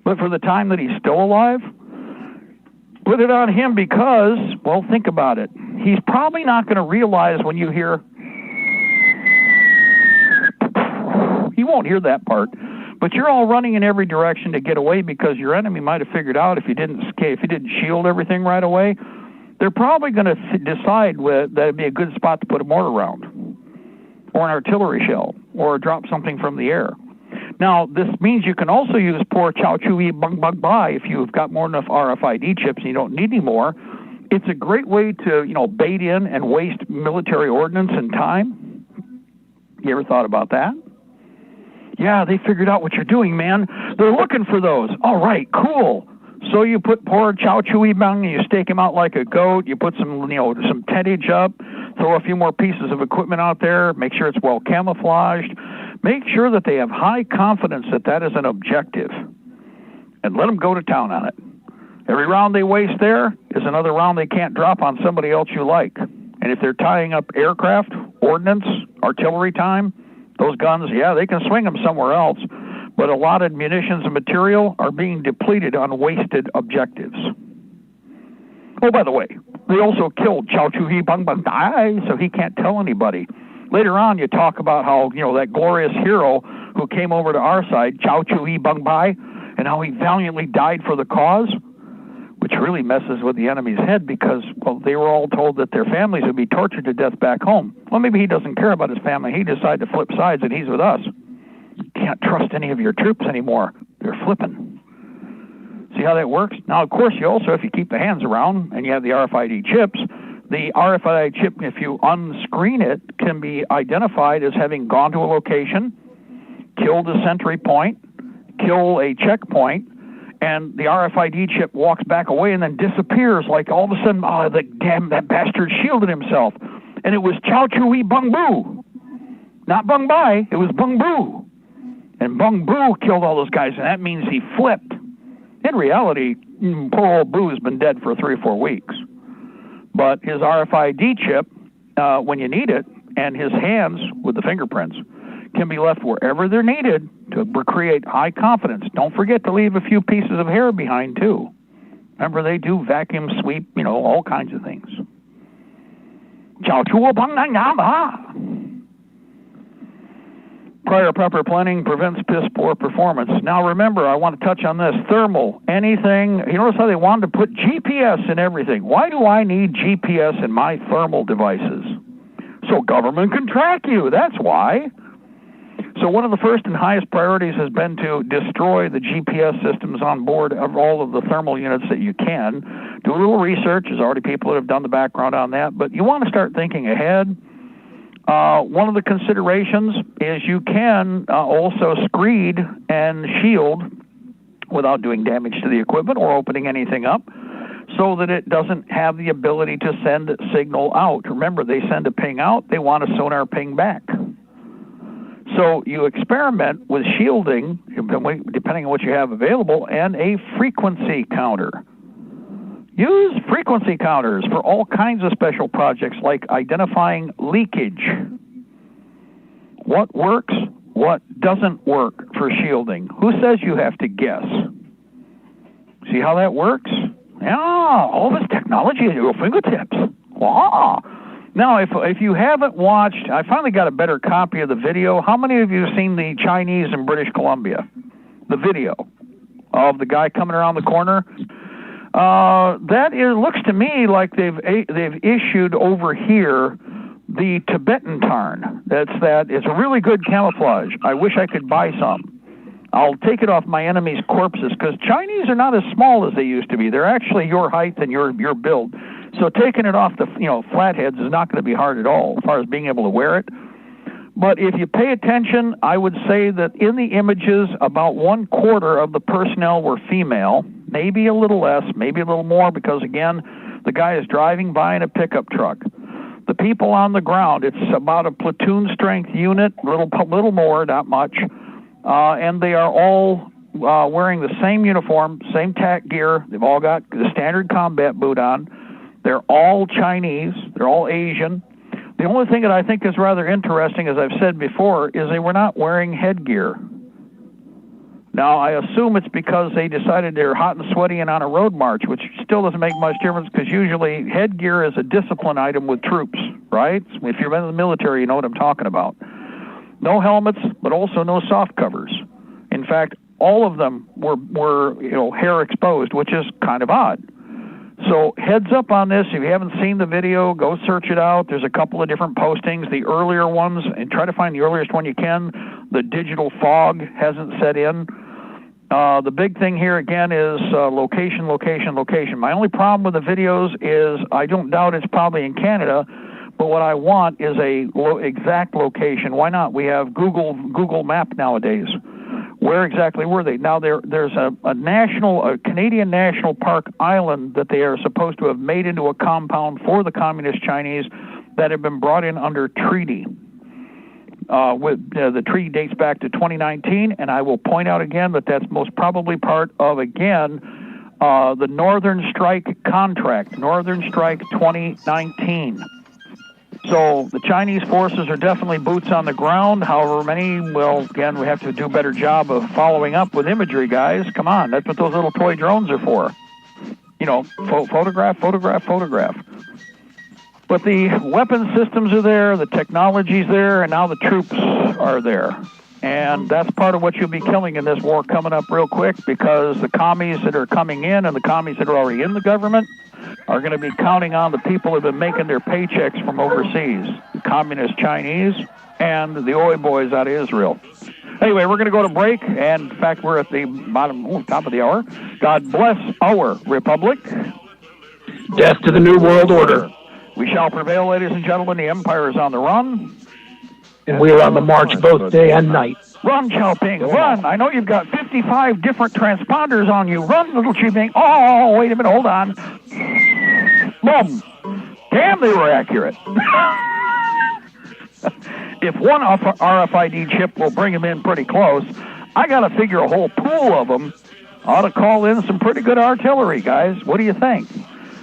But for the time that he's still alive, put it on him because, well, think about it. He's probably not going to realize when you hear. He won't hear that part, but you're all running in every direction to get away because your enemy might have figured out if you didn't shield everything right away, they're probably going to decide that it'd be a good spot to put a mortar round or an artillery shell or drop something from the air. Now, this means you can also use poor Chow Chui Bung Bung Bai if you've got more enough RFID chips and you don't need any more. It's a great way to, bait in and waste military ordnance and time. You ever thought about that? Yeah, they figured out what you're doing, man. They're looking for those. All right, cool. So you put poor Chow Chui Bang and you stake him out like a goat. You put some tentage up, throw a few more pieces of equipment out there, make sure it's well camouflaged. Make sure that they have high confidence that that is an objective, and let them go to town on it. Every round they waste there is another round they can't drop on somebody else you like. And if they're tying up aircraft, ordnance, artillery time, those guns, yeah, they can swing them somewhere else. But a lot of munitions and material are being depleted on wasted objectives. Oh, by the way, they also killed Chow Chu Hi Bang Bang Dai, so he can't tell anybody. Later on, you talk about how, that glorious hero who came over to our side, Chow Chu Hi Bang Bai, and how he valiantly died for the cause, which really messes with the enemy's head because, well, they were all told that their families would be tortured to death back home. Well, maybe he doesn't care about his family. He decided to flip sides, and he's with us. You can't trust any of your troops anymore. They're flipping. See how that works? Now, of course, you also, if you keep the hands around and you have the RFID chips, the RFID chip, if you unscreen it, can be identified as having gone to a location, killed a sentry point, kill a checkpoint, and the RFID chip walks back away and then disappears like all of a sudden, that bastard shielded himself. And it was Chow Chui Bung Bu. Not Bung Bai, it was Bung Bu. And Bung Bu killed all those guys, and that means he flipped. In reality, poor old Boo's been dead for 3 or 4 weeks. But his RFID chip, when you need it, and his hands with the fingerprints can be left wherever they're needed to create high confidence. Don't forget to leave a few pieces of hair behind, too. Remember, they do vacuum sweep, all kinds of things. Prior proper planning prevents piss poor performance. Now remember, I want to touch on this. Thermal, anything. You notice how they wanted to put GPS in everything. Why do I need GPS in my thermal devices? So government can track you. That's why. So one of the first and highest priorities has been to destroy the GPS systems on board of all of the thermal units that you can. Do a little research. There's already people that have done the background on that. But you want to start thinking ahead. One of the considerations is you can also screed and shield without doing damage to the equipment or opening anything up so that it doesn't have the ability to send signal out. Remember, they send a ping out, they want a sonar ping back. So you experiment with shielding, depending on what you have available, and a frequency counter. Use frequency counters for all kinds of special projects like identifying leakage. What works, what doesn't work for shielding? Who says you have to guess? See how that works? Yeah, all this technology at your fingertips. Wow. Now, if you haven't watched, I finally got a better copy of the video. How many of you have seen the Chinese in British Columbia? The video of the guy coming around the corner? Looks to me like they've issued over here the Tibetan tarn. It's a really good camouflage. I wish I could buy some. I'll take it off my enemy's corpses because Chinese are not as small as they used to be. They're actually your height and your build. So taking it off the flatheads is not going to be hard at all as far as being able to wear it. But if you pay attention, I would say that in the images, about 1/4 of the personnel were female, maybe a little less, maybe a little more, because again, the guy is driving by in a pickup truck. The people on the ground, it's about a platoon strength unit, little more, not much, and they are all wearing the same uniform, same tack gear. They've all got the standard combat boot on. They're all Chinese. They're all Asian. The only thing that I think is rather interesting, as I've said before, is they were not wearing headgear. Now, I assume it's because they decided they're hot and sweaty and on a road march, which still doesn't make much difference because usually headgear is a discipline item with troops, right? If you've been in the military, you know what I'm talking about. No helmets, but also no soft covers. In fact, all of them were hair exposed, which is kind of odd. So heads up on this. If you haven't seen the video, go search it out. There's a couple of different postings. The earlier ones, and try to find the earliest one you can. The digital fog hasn't set in. The big thing here, again, is location, location, location. My only problem with the videos is I don't doubt it's probably in Canada, but what I want is a exact location. Why not? We have Google Map nowadays. Where exactly were they? Now, there's a Canadian National Park island that they are supposed to have made into a compound for the Communist Chinese that had been brought in under treaty. The treaty dates back to 2019, and I will point out again that that's most probably part of, again, the Northern Strike contract, Northern Strike 2019. So the Chinese forces are definitely boots on the ground. However many, well, again, we have to do a better job of following up with imagery, guys. Come on, that's what those little toy drones are for. Photograph. But the weapon systems are there, the technology's there, and now the troops are there. And that's part of what you'll be killing in this war coming up real quick, because the commies that are coming in and the commies that are already in the government are going to be counting on the people who have been making their paychecks from overseas, the communist Chinese and the oi boys out of Israel. Anyway, we're going to go to break, and in fact, we're at the top of the hour. God bless our republic. Death to the New World Order. We shall prevail, ladies and gentlemen. The empire is on the run. And we are on the march both day and night. Run, Xiaoping, run. I know you've got 55 different transponders on you. Run, little Xiaoping. Oh, wait a minute, hold on. Boom. Damn, they were accurate. If one RFID chip will bring them in pretty close, I got to figure a whole pool of them ought to call in some pretty good artillery, guys. What do you think?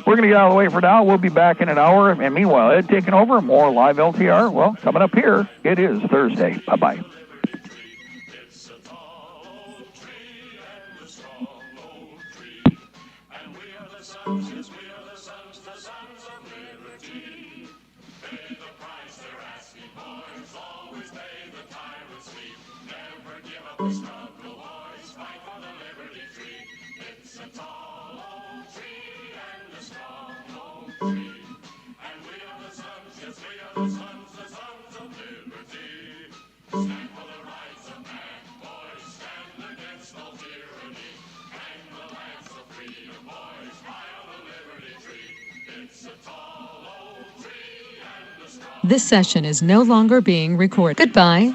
We're going to get out of the way for now. We'll be back in an hour. And meanwhile, Ed taking over. More live LTR. Well, coming up here, it is Thursday. Bye-bye. This session is no longer being recorded. Goodbye.